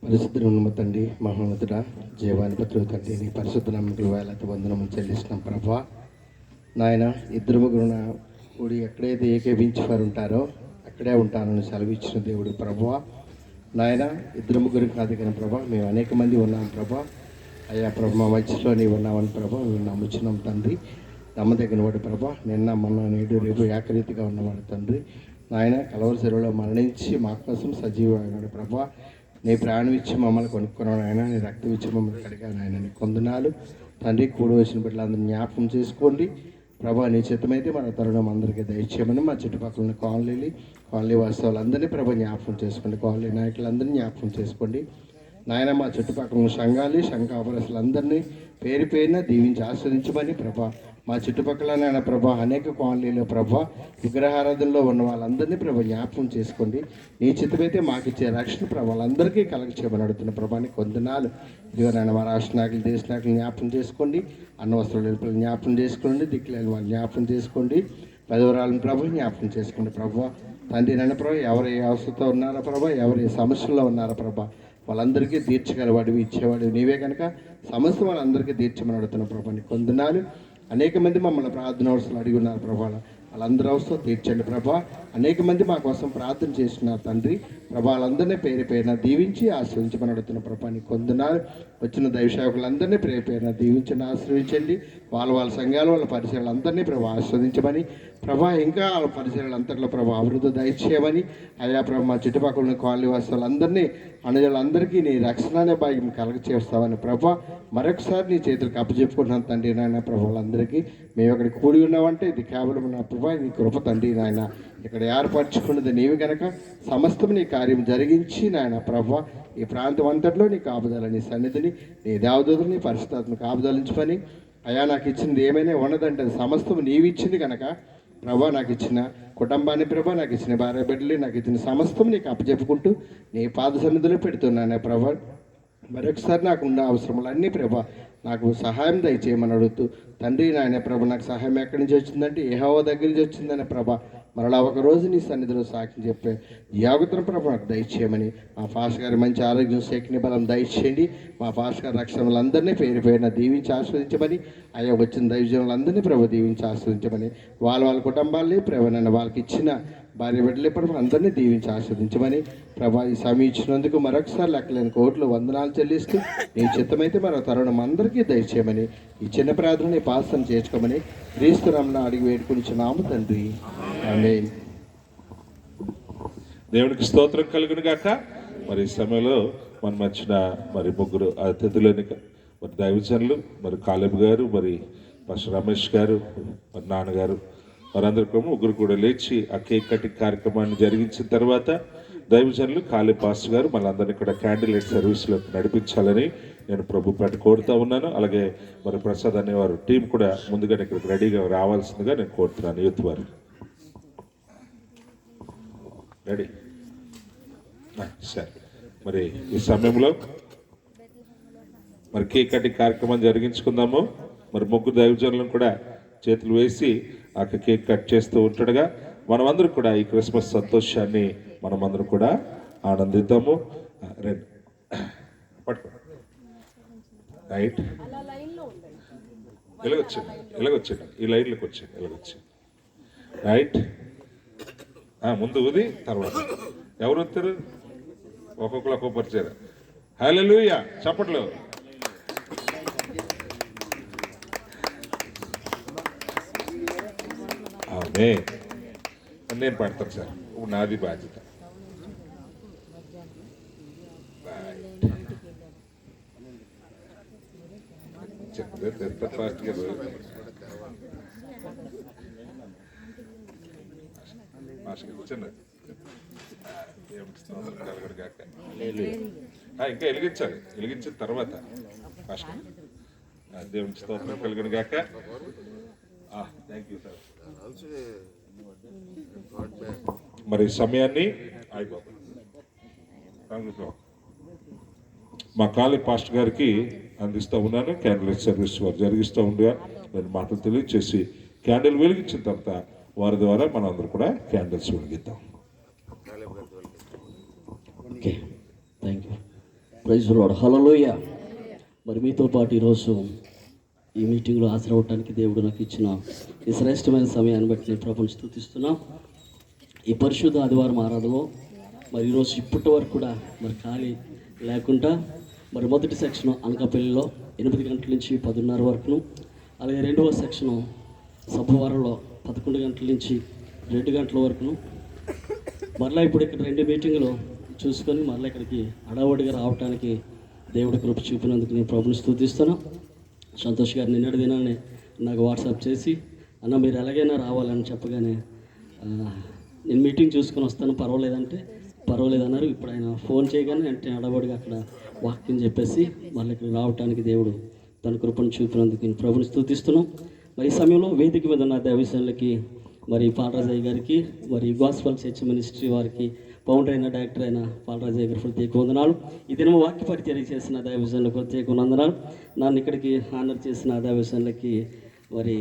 పరిశుద్ధుల తండ్రి, మహోన్నతుడా, జీవాధిపతులు తండ్రి, నీ పరిశుద్ధ నమ్మకులు వేలతో వందనము చెల్లిస్తున్నాం ప్రభా. నాయన, ఇద్దరు ముగ్గురు కూడి ఎక్కడైతే ఏకీభించి వారు ఉంటారో అక్కడే ఉంటానని సెలవిచ్చిన దేవుడు ప్రభువా. నాయన, ఇద్దరు ముగ్గురు కాదు కానీ ప్రభా, మేము అనేక మంది ఉన్నాం ప్రభా. అయ్యా ప్రభు, మా మధ్యలో నీవు ఉన్నామని ప్రభా మేము నమ్ముచున్నాం తండ్రి. నమ్మదగిన వాడు ప్రభా, నిన్న మొన్న నేడు రేపు ఏకరీతిగా ఉన్నవాడు తండ్రి. నాయన, కలవరి చెరువులో మరణించి మా కోసం సజీవమైనాడు ప్రభా. నీ ప్రాణం ఇచ్చి మమ్మల్ని కొనుక్కున్నాడు ఆయన, నీ రక్తం ఇచ్చి మమ్మల్ని కడిగాను ఆయన. నీ కొందనాలు తండ్రి. కూడి వచ్చిన బిడ్డలందరినీ జ్ఞాపకం చేసుకోండి ప్రభా. నీ చిత్తమైతే మన తరుణం అందరికీ దయచేయమని మా చుట్టుపక్కల కాలనీ వాస్తవాలందరినీ ప్రభా జ్ఞాపకం చేసుకోండి. కాలనీ నాయకులందరినీ జ్ఞాపకం చేసుకోండి నాయన. మా చుట్టుపక్కల సంఘాపరస్తులందరినీ పేరు పేరున దీవించి ఆస్వాదించమని ప్రభా. మా చుట్టుపక్కల నాయన ప్రభా అనేక కాలనీలో ప్రభా విగ్రహారాధనలో ఉన్న వాళ్ళందరినీ ప్రభా జ్ఞాపకం చేసుకోండి. నీ చిత్తమైతే మాకు ఇచ్చే రక్షణ ప్రభా వాళ్ళందరికీ కలగచేయమని అడుగుతున్న ప్రభాని కొందనాలు. ఇదిగో నాయన, మా రాష్ట్ర నాయకులు, దేశ నాయకులు జ్ఞాపకం చేసుకోండి. అన్న వస్త్రాలు జ్ఞాపకం చేసుకోండి. దిక్కులేని వాళ్ళు జ్ఞాపకం చేసుకోండి. పెదవరాలను ప్రభు జ్ఞాపకం చేసుకోండి ప్రభా. తండ్రి నన్ను ప్రభా, ఎవరు ఏ అవసరంతో ఉన్నారో ప్రభా, ఎవరు ఏ సమస్యల్లో ఉన్నారో ప్రభా, వాళ్ళందరికీ తీర్చగలవాడివి, ఇచ్చేవాడివి నీవే కనుక సమస్య వాళ్ళందరికీ తీర్చమని అడుగుతున్న ప్రభాని కొందనాలు. అనేక మంది మమ్మల్ని ప్రార్థన అవసరాలు అడిగి ఉన్నారు ప్రభా, వాళ్ళందరూ అవసరం తీర్చండి ప్రభా. అనేక మంది మా కోసం ప్రార్థన చేస్తున్నారు తండ్రి ప్రభా. వాళ్ళందరినీ పేరున దీవించి ఆశ్రయించమని అడుగుతున్న ప్రభా నీ కొందనాలు. వచ్చిన దైవసేవకులందరినీ పేరున దీవించండి, ఆశ్రయించండి. వాళ్ళ సంఘాలు, వాళ్ళ పరిచయాలు అందరినీ ప్రభా ఆస్వాదించమని ప్రభా. ఇంకా వాళ్ళ పరిచయాలు అంతట్లో ప్రభా అభివృద్ధి దయచేయమని అయ్యా ప్రభా. మా చుట్టుపక్కల కాలనీ వాసులందరినీ, అనుజులందరికీ నీ రక్షణ అనే భాగ్యం కలగ చేస్తామని ప్రభా. మరొకసారి నీ చేతులకు అప్పచెప్పుకుంటున్నాను తండ్రి నాయన ప్రభా. వాళ్ళందరికీ మేము ఇక్కడ కూడి ఉన్నామంటే ఇది కేవలం నా ప్రభా నీ కృప తండ్రి నాయన. ఇక్కడ ఏర్పరచుకున్నది నీవి కనుక సమస్తం నీ కార్యం జరిగించి నాయన ప్రభా. ఈ ప్రాంతం అంతట్లో నీ కాపుదల, నీ సన్నిధిని, నీ దేవదూతలు, నీ పరిశుద్ధాత్మను కాపుదలించుకొని అయ్యా నాకు ఇచ్చింది ఏమైనా ఉన్నదంటే సమస్తం నీవి ఇచ్చింది కనుక ప్రభా. నాకు ఇచ్చిన కుటుంబాన్ని ప్రభా, నాకు ఇచ్చిన భార్య బిడ్డలు, నాకు ఇచ్చిన సమస్తం నీకు అప్పచెప్పుకుంటూ నీ పాద సన్నిధిలో పెడుతున్నానే ప్రభా. మరొకసారి నాకు ఉన్న అవసరములన్నీ ప్రభా నాకు సహాయం దయచేయమని అడుగుతూ తండ్రి నాయన ప్రభా. నాకు సహాయం ఎక్కడి నుంచి వచ్చిందంటే యెహోవా దగ్గర నుంచి వచ్చిందనే ప్రభా. మరలా ఒకరోజు నీ సన్నిధిలో సాక్షి చెప్పే యోగ్యతను ప్రభా నాకు దయచేయమని. మా పాస్ గారి మంచి ఆరోగ్యం, శక్తిని, బలం దయచేయండి. మా పాస్ గారి రక్షణలందరినీ పేరున దీవించి ఆస్వాదించమని. అయ్యా వచ్చిన దైవజనులందరినీ ప్రభు దీవించి ఆస్వాదించమని. వాళ్ళ కుటుంబాలని ప్రభు నన్ను వాళ్ళకి ఇచ్చిన భార్య బిడ్డలు ప్రభు అందరినీ దీవించి ఆస్వాదించమని ప్రభా. ఈ సమయం ఇచ్చినందుకు మరొకసారి లెక్కలేని కోట్లు వందనాలు చెల్లిస్తూ నీ చిత్తమైతే మరో తరుణం అందరికీ దయచేయమని ఈ చిన్న ప్రార్థన పాసన చేర్చుకోమని క్రీస్తు నామమున అడిగి వేడుకొనిచున్నాము తండ్రి, ఆమేన్. దేవునికి స్తోత్రం కలుగును గాక. మరి ఈ సమయంలో మనం వచ్చిన మరి ముగ్గురు అతిథులని మరి దైవజనులు, మరి కాలేబ్ గారు, మరి పాస్టర్ రమేష్ గారు, మరి నాన్నగారు, వారందరికీ ముగ్గురు కూడా లేచి ఆ కేక్ కటింగ్ కార్యక్రమాన్ని జరిగించిన తర్వాత దైవజనులు కాలేబ్ పాస్టర్ గారు మనందరినీ కూడా క్యాండిల్ లైట్ సర్వీస్లో నడిపించాలని నేను ప్రభు పేట కోరుతూ ఉన్నాను. అలాగే మరి ప్రసాద్ అనేవారు టీం కూడా ముందుగానే ఇక్కడికి రెడీగా రావాల్సిందిగా నేను కోరుతున్నాను. యూత్ వారు రెడీ సరే. మరి ఈ సమయంలో మరి కేక్ కటింగ్ కార్యక్రమం జరిగించుకుందాము. మరి ముగ్గురు దైవజనులను కూడా చేతులు వేసి ఆ కేక్ కట్ చేస్తూ ఉంటుండగా మనమందరం కూడా ఈ క్రిస్మస్ సంతోషాన్ని మనమందరం కూడా ఆనందిద్దాము. రండి పట్టుకో రైట్ ఇలాగొచ్చింది ఈ లైన్లోకి వచ్చింది ఇలాగొచ్చింది రైట్. ముందు ఊది తర్వాత ఎవరు వస్తారు ఒక్కొక్కరు ఒక్కొక్క పరిచయం. హల్లెలూయా చప్పట్లు. నేను పడతాను సార్, ఇప్పుడు నాది బాధ్యత. ఎంత ఫాస్ట్గా ఇంకా వెలిగించిన తర్వాత దేవునికి స్తోత్రం కలుగును గాక. Thank you sir. మరి సమయాన్ని మా కాలేజ్ పాస్టర్ గారికి అందిస్తూ ఉన్నాను. క్యాండిల్ సర్వీస్ వారు జరిగిస్తూ ఉండగా నేను మాటలు తెలియచేసి క్యాండిల్ వెలిగించిన తర్వాత వారి ద్వారా మనం అందరూ కూడా క్యాండిల్స్ వెలిగిద్దాం. Okay, thank you. Praise lord. హల్లెలూయా. మరి మీతో పాటు ఈరోజు ఈ మీటింగ్లో హాజరవడానికి దేవుడు నాకు ఇచ్చిన ఈ శ్రేష్టమైన సమయాన్ని బట్టి నేను ప్రభువుని స్తుతిస్తున్నా. ఈ పరిశుద్ధ ఆదివారం ఆరాధనలో మరి ఈరోజు ఇప్పటి వరకు కూడా మరి ఖాళీ లేకుండా మరి మొదటి సెక్షన్ అనకాపల్లిలో 8 గంటల నుంచి 10:30 వరకును, అలాగే రెండవ సెక్షను సభవారంలో 11 గంటల నుంచి 2 గంటల వరకును, మరలా ఇప్పుడు ఇక్కడ 2 మీటింగులు చూసుకొని మరలా ఇక్కడికి హడావుడిగా రావడానికి దేవుడి కృప చూపినందుకు నేను ప్రభుని స్తుతిస్తాను. సంతోష్ గారు నిన్నటి దినాన్ని నాకు వాట్సాప్ చేసి అన్న మీరు ఎలాగైనా రావాలని చెప్పగానే నేను మీటింగ్ చూసుకొని వస్తాను పర్వాలేదంటే పర్వాలేదన్నారు. ఇప్పుడు ఆయన ఫోన్ చేయగానే వెంటనే హడావుడిగా అక్కడ వాక్యం చెప్పేసి మళ్ళీ ఇక్కడ రావడానికి దేవుడు తన కృపను చూపినందుకు నేను ప్రభుని స్తుతిస్తున్నాం. మరి ఈ సమయంలో వేదిక మీద ఉన్న దైవజనులకి మరి పాలరాజయ్య గారికి, మరి గాస్పల్ చర్చ్ మినిస్ట్రీ వారికి, ఫౌండర్ అయిన డైరెక్టర్ అయిన పాలరాజయ్య గారి ప్రత్యేక వందనాలు. ఈ దినం వాక్య పరిచర్య చేసిన దైవజనులకు ప్రత్యేక వందనాలు. నన్ను ఇక్కడికి ఆనర్ చేసిన దైవజనులకి మరి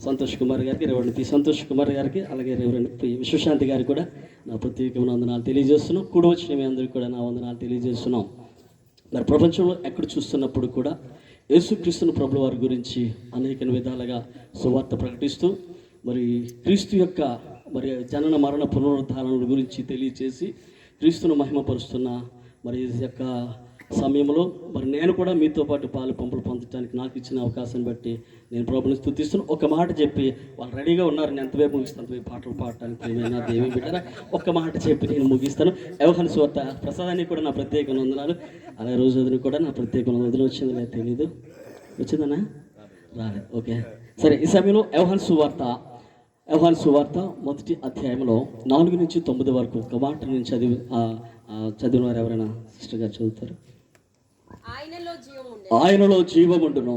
సంతోష్ కుమార్ గారికి, రెవరెండ్ పి సంతోష్ కుమార్ గారికి, అలాగే రెవరెండ్ పి విశ్వశాంతి గారికి కూడా నా ప్రత్యేక వందనాలు తెలియజేస్తున్నాం. కూడి వచ్చిన మీ అందరికీ కూడా నా వందనాలు తెలియజేస్తున్నాం. మరి ప్రపంచంలో ఎక్కడ చూస్తున్నప్పుడు కూడా యేసుక్రీస్తుని ప్రభుల వారి గురించి అనేక విధాలుగా సువార్త ప్రకటిస్తూ మరి క్రీస్తు యొక్క మరి జనన మరణ పునరుద్ధారణ గురించి తెలియచేసి క్రీస్తును మహిమపరుస్తున్న మరి ఈ యొక్క సమయంలో మరి నేను కూడా మీతో పాటు పాలు పంపులు పొందడానికి నాకు ఇచ్చిన అవకాశాన్ని బట్టి నేను ప్రభుని స్తుతిస్తున్నాను. ఒక మాట చెప్పి వాళ్ళు రెడీగా ఉన్నారు, నేను ఎంతవైపు ముగిస్తాను, అంతవైపు పాటలు పాడటానికి ఏమైనా దేవి బిడ్డారా, ఒక్క మాట చెప్పి నేను ముగిస్తాను. యోహాను సువార్త ప్రసాదానికి కూడా నా ప్రత్యేక వందనాలు, అలాగే రోజుని కూడా నా ప్రత్యేక వందనం. వచ్చిందో లేదు తెలీదు, వచ్చిందన్నా రాలేదు. ఓకే సరే. ఈ సమయంలో యోహాను సువార్త మొదటి అధ్యాయంలో 4 నుంచి 9 వరకు ఒక మాట నేను చదివిన వారు ఎవరైనా సిస్టర్ గారు చదువుతారు. ఆయనలో జీవముండును,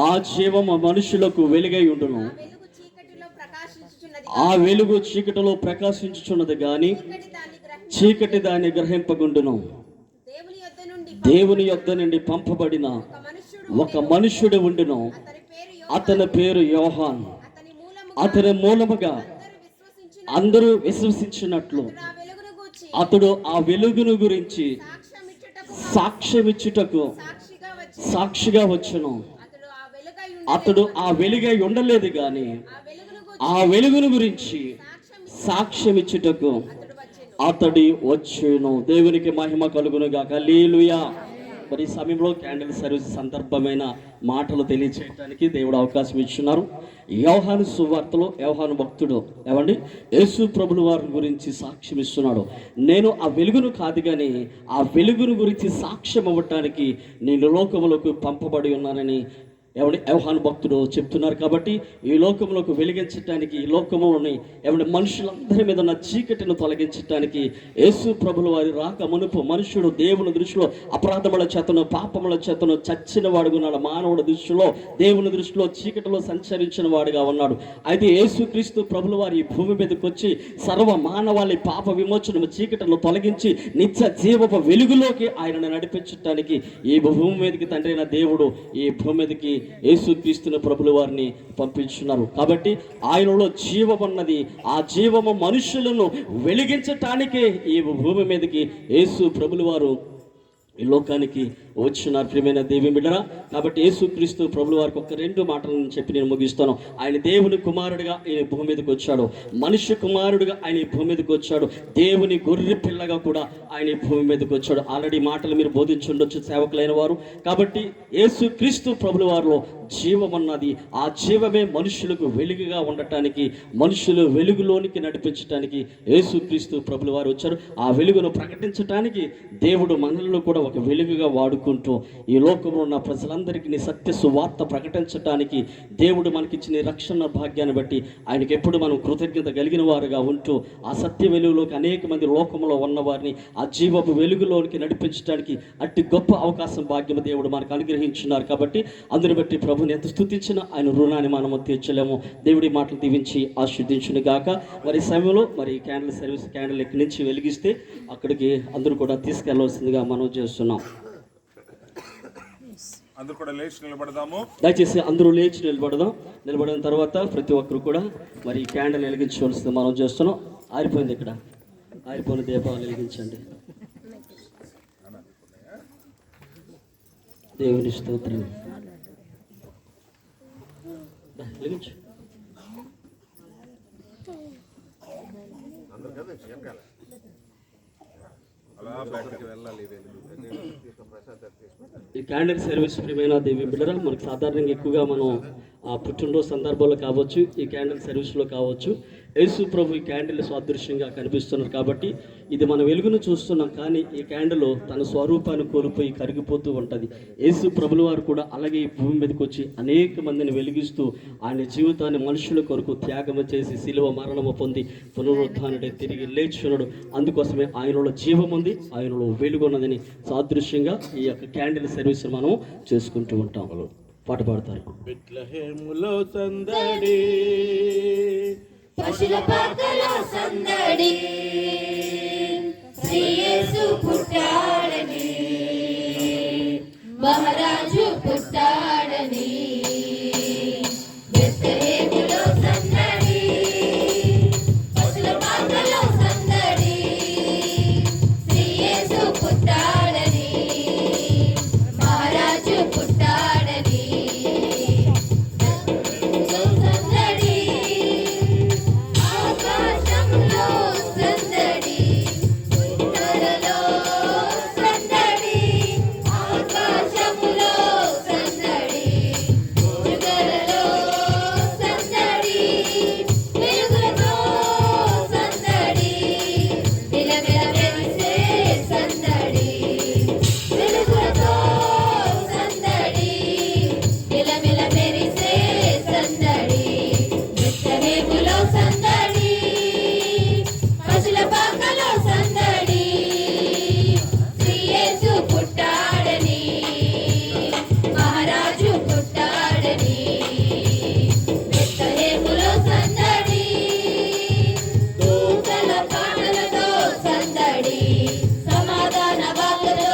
ఆ జీవము మనుషులకు వెలుగై ఉండును, ఆ వెలుగు చీకటిలో ప్రకాశించుచున్నది గాని చీకటి దాన్ని గ్రహింపగుండును. దేవుని యొద్ద నుండి పంపబడిన ఒక మనుష్యుడు ఉండును, అతని పేరు యోహాన్. అతని మూలముగా అందరూ విశ్వసించినట్లు అతడు ఆ వెలుగును గురించి సాక్ష్యమిచ్చుటకు సాక్షిగా వచ్చును. అతడు ఆ వెలుగై ఉండలేదు గాని ఆ వెలుగును గురించి సాక్ష్యమిచ్చుటకు అతడి వచ్చును. దేవునికి మహిమ కలుగును గాక. హల్లెలూయా. మరి ఈ సమయంలో క్యాండిల్ సర్వీస్ సందర్భమైన మాటలు తెలియచేయడానికి దేవుడు అవకాశం ఇచ్చున్నారు. యోహాను సువార్తలో యోహాను భక్తుడు ఏమండి యేసు ప్రభుల వారి గురించి సాక్ష్యం ఇస్తున్నాడు. నేను ఆ వెలుగును కాదు కానీ ఆ వెలుగును గురించి సాక్ష్యం అవ్వటానికి నేను లోకములకు పంపబడి ఉన్నానని ఎవడి యోహాను భక్తుడు చెప్తున్నారు. కాబట్టి ఈ లోకంలోకి వెలిగించడానికి, ఈ లోకంలోని ఎవడి మనుషులందరి మీద ఉన్న చీకటిని తొలగించడానికి యేసు ప్రభుల వారి రాక మునుపు మనుషుడు దేవుని దృష్టిలో అపరాధముల చేతను పాపముల చేతను చచ్చిన వాడుగా ఉన్నాడు. మానవుడి దృష్టిలో దేవుని దృష్టిలో చీకటిలో సంచరించిన వాడుగా ఉన్నాడు. అయితే యేసుక్రీస్తు ప్రభుల వారి ఈ భూమి మీదకి వచ్చి సర్వ మానవాళి పాప విమోచనము చీకటిను తొలగించి నిత్య జీవపు వెలుగులోకి ఆయనను నడిపించడానికి ఈ భూమి మీదకి తండ్రి అయిన దేవుడు ఈ భూమి మీదకి యేసుక్రీస్తుని ప్రభుల వారిని పంపించున్నారు. కాబట్టి ఆయనలో జీవమున్నది. ఆ జీవము మనుషులను వెలిగించటానికే ఈ భూమి మీదకి యేసు ప్రభుల వారు ఈ లోకానికి వచ్చినారు ప్రియమైన దేవి బిడ్డరా. కాబట్టి యేసుక్రీస్తు ప్రభువు వారికి ఒక 2 మాటలను చెప్పి నేను ముగిస్తాను. ఆయన దేవుని కుమారుడిగా ఆయన భూమి మీదకి వచ్చాడు, మనుష్య కుమారుడిగా ఆయన ఈ భూమి మీదకి వచ్చాడు, దేవుని గొర్రె పిల్లగా కూడా ఆయన ఈ భూమి మీదకి వచ్చాడు. ఆల్రెడీ మాటలు మీరు బోధించుండొచ్చు సేవకులైన వారు. కాబట్టి యేసుక్రీస్తు ప్రభువు వారిలో జీవం ఉన్నది. ఆ జీవమే మనుషులకు వెలుగుగా ఉండటానికి, మనుషులు వెలుగులోనికి నడిపించడానికి యేసుక్రీస్తు ప్రభువు వారు వచ్చారు. ఆ వెలుగును ప్రకటించడానికి దేవుడు మనల్ని కూడా ఒక వెలుగుగా వాడుకుంటూ ఈ లోకంలో ఉన్న ప్రజలందరికీ నీ సత్య సువార్త ప్రకటించడానికి దేవుడు మనకిచ్చిన రక్షణ భాగ్యాన్ని బట్టి ఆయనకి ఎప్పుడు మనం కృతజ్ఞత కలిగిన వారుగా ఉంటూ ఆ సత్య వెలుగులోకి అనేక మంది లోకంలో ఉన్నవారిని ఆ జీవపు వెలుగులోనికి నడిపించడానికి అట్టి గొప్ప అవకాశం భాగ్యం దేవుడు మనకు అనుగ్రహించున్నారు. కాబట్టి అందుని బట్టి ప్రభుని ఎంత స్తుతించినా ఆయన రుణాన్ని మనము తీర్చలేము. దేవుడి మాటలు దీవించి ఆశీర్దించును గాక. మరి సమయంలో మరి క్యాండిల్ సర్వీస్ క్యాండిల్ ఎక్కడి నుంచి వెలిగిస్తే అక్కడికి అందరూ కూడా తీసుకెళ్లవలసిందిగా మనం చేస్తున్నాం. అందరూ కూడా లేచి నిలబడదాము. దయచేసి అందరూ లేచి నిలబడిన తర్వాత ప్రతి ఒక్కరు కూడా మరి క్యాండిల్ వెలిగించవలసింది మనం చేస్తున్నాం. ఆరిపోయింది, ఇక్కడ ఆరిపోయిన దీపాలు వెలిగించండి. దేవుని స్తోత్రం. వెలిగించు. ఈ క్యాండిల్ సర్వీస్ ప్రియమైన దేవి బిడ్డరా, మనకు సాధారణంగా ఎక్కువగా మనం పుట్టినరోజు సందర్భాల్లో కావచ్చు, ఈ క్యాండిల్ సర్వీస్లో కావచ్చు, యేసు ప్రభు ఈ క్యాండిల్ సాదృశ్యంగా కనిపిస్తున్నారు. కాబట్టి ఇది మన వెలుగును చూస్తున్నాం, కానీ ఈ క్యాండిల్ తన స్వరూపాన్ని కోల్పోయి కరిగిపోతూ ఉంటుంది. యేసు ప్రభుల వారు కూడా అలాగే ఈ భూమి మీదకి వచ్చి అనేక మందిని వెలిగిస్తూ ఆయన జీవితాన్ని మనుషుల కొరకు త్యాగం చేసి శిలువ మరణము పొంది పునరుద్ధానుడై తిరిగి లేచున్నాడు. అందుకోసమే ఆయనలో జీవం ఉంది, ఆయనలో వెలుగున్నదని సాదృశ్యంగా ఈ యొక్క క్యాండిల్ సర్వీస్ మనం చేసుకుంటూ ఉంటాం. పాట పాడతారు. బెత్లెహేములో సందడి, పశుల పాకలో సందడి, శ్రీ యేసు పుట్టాడని, మహారాజు పుట్టాడని. బెత్లెహేములో సందడి, పశుల పాకలో సందడి, శ్రీ యేసు పుట్టాడని, మహారాజు పుట్టాడని. సందడి ఆకాశంలో సందడి, ఉత్తరలో సందడి, ఆకాశంలో సందడి, జుగలలో సందడి, వెలుగులతో సందడి, విలవిల మెరిసే సందడి, వెలుగులతో సందడి, విలవిల మెరిసే సందడి. బెత్లెహేములో సందడి, పశుల పాకలో సందడి, శ్రీ యేసు పుట్టాడని, మహారాజు పుట్టాడని. బెత్లెహేములో సందడి, దూతల పాటలతో సందడి, సమాధాన వార్తతో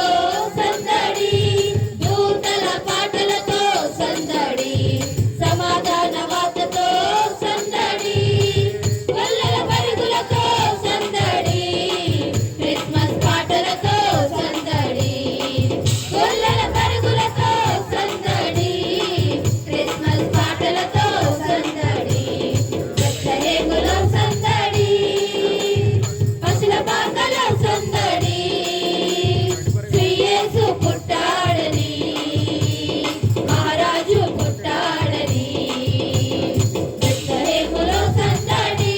సందడి, దూతల పాటలతో సందడి, సమాధాన వార్తతో సందడి, గొల్లల పరుగులతో సందడి, క్రిస్మస్ పాటలతో సందడి, గొల్లల పరుగులతో సందడి, క్రిస్మస్ పాటలతో సందడి. బెత్లెహేములో సందడి, పశుల పాకలో సందడి, శ్రీ యేసు పుట్టాడని, మహారాజు పుట్టాడని. బెత్లెహేములో సందడి.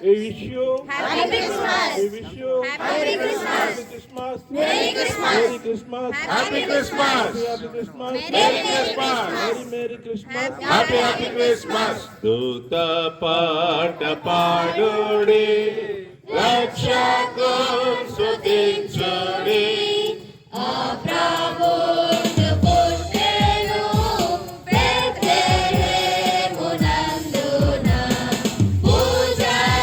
We wish you, Happy Christmas. we wish you Happy Christmas. Happy Christmas, Merry Christmas. Merry Christmas, Happy Christmas. Happy Christmas, Merry Christmas. Merry Christmas. Happy Christmas. దూత పాట పాడుడి, రక్షకు స్తుతించుడి. ఆ ప్రభువు పుట్టెను బెత్లెహేమునందున, పూజనముకెళ్ళను,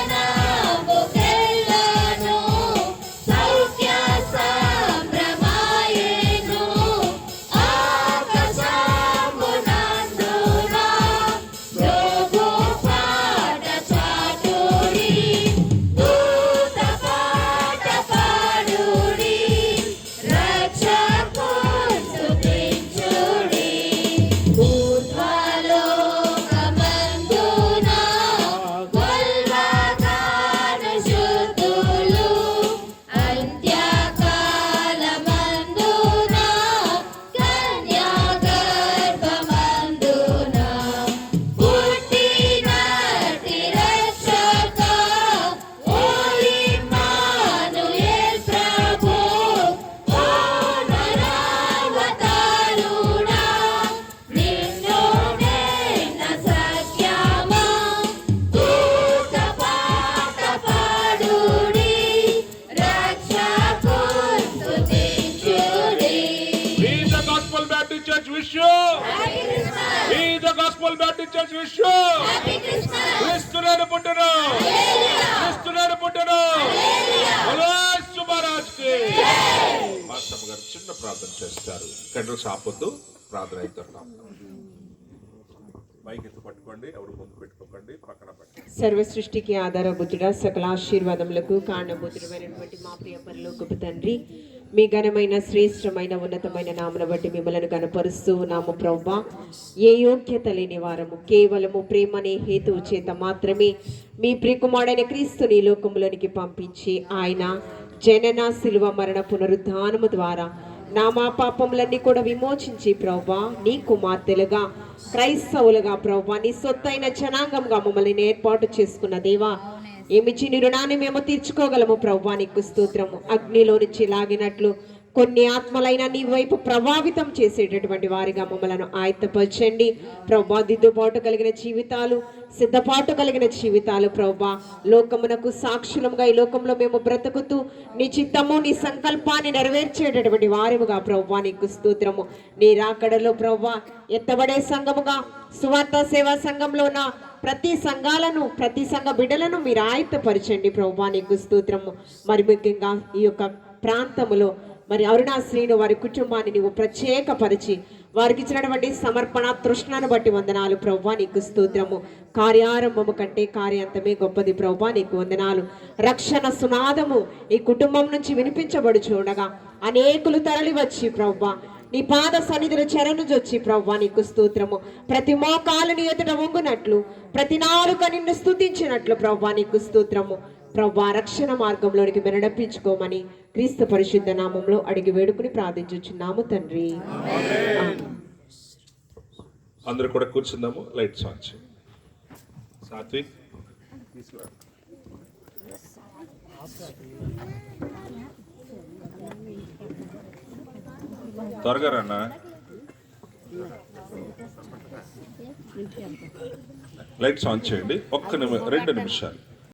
సౌఖ్య సంభ్రమాయెను. ఆకాశమునందున యోగు పాట చాటుడి, దూత మున్సిపల్ బ్యాప్టిస్ట్ చర్చ్ విషు క్రీస్తునాను పుట్టను క్రీస్తునాను పుట్టను మహారాజ్ కి మాస్టర్ గారు చిన్న ప్రార్థన చేస్తారు. కండ్రస్ ఆపొద్దు, ప్రార్థన అయితున్నాం. మైక్ ఎత్తు పట్టుకోండి, ఎవరు ముందు పెట్టుకోకండి, పక్కన పెట్టండి. సర్వ సృష్టికి ఆధారభూతుడా, సకల ఆశీర్వాదములకు కారణభూతుడమైనటువంటి మా ప్రియ పరలోకపు తండ్రి, మీ ఘనమైన శ్రేష్టమైన ఉన్నతమైన నామను బట్టి మిమ్మల్ని కనపరుస్తూ ఉన్నాము ప్రభువా. ఏ యోగ్యత లేని వారము, కేవలము ప్రేమనే హేతువు చేత మాత్రమే మీ ప్రియకుమారుడైన క్రీస్తుని లోకంలోనికి పంపించి ఆయన జనన శిలువ మరణ పునరుద్ధానము ద్వారా నా మా పాపములన్నీ కూడా విమోచించి ప్రభువా నీ కుమార్తెలుగా క్రైస్తవులుగా ప్రభువా నీ సొత్తైన జనాంగంగా మమ్మల్ని ఏర్పాటు చేసుకున్న దేవా, ఏమిచ్చి నీ రుణాన్ని మేము తీర్చుకోగలము ప్రభువా. నీకు స్తోత్రము. అగ్నిలో నుంచి లాగినట్లు కొన్ని ఆత్మలైన నీ వైపు ప్రభావితం చేసేటటువంటి వారిగా మమ్మలను ఆయత్తపరచండి ప్రభువా. దిద్దుబాటు కలిగిన జీవితాలు, సిద్ధపాటు కలిగిన జీవితాలు ప్రభువా, లోకమునకు సాక్షులముగా ఈ లోకంలో మేము బ్రతుకుతూ నీ చిత్తము నీ సంకల్పాన్ని నెరవేర్చేటటువంటి వారిముగా ప్రభువా నీకు స్తోత్రము. నీ రాకడలో ప్రభువా ఎత్తబడే సంఘముగా సువార్త సేవా సంఘంలో ఉన్న ప్రతి సంఘాలను, ప్రతి సంఘ బిడ్డలను మీరు ఆయత్తపరచండి ప్రభువా నీకు స్తోత్రము. మరి ముఖ్యంగా ఈ యొక్క ప్రాంతములో మరి అరుణాశ్రీను వారి కుటుంబాన్ని నీవు ప్రత్యేకపరిచి వారికి ఇచ్చినటువంటి సమర్పణ తృష్ణను బట్టి వందనాలు ప్రభువా నీకు స్తోత్రము. కార్యారంభము కంటే కార్యాంతమే గొప్పది ప్రభువా నీకు వందనాలు. రక్షణ సునాదము ఈ కుటుంబం నుంచి వినిపించబడు చూడగా అనేకులు తరలి వచ్చి ప్రభువా నీ పాద సన్నిధిలో చెరనుజొచ్చి ప్రభువా నీకు స్తోత్రము. ప్రతి మోకాలుని ఎదుట వంగునట్లు, ప్రతి నాలుక నిన్ను స్తుతించినట్లు ప్రభువా నీకు స్తోత్రము. ప్రభువా రక్షణ మార్గంలోనికి నడిపించుకోమని క్రీస్తు పరిశుద్ధ నామంలో అడిగి వేడుకుని ప్రార్థించుచున్నాము తండ్రి. అందరూ కూడా కూర్చుందాము. లైట్స్ ఆన్ చేయండి. సాత్విక్ త్వరగా రన్నా. లైట్స్ ఆన్ చేయండి. 2 నిమిషాలు.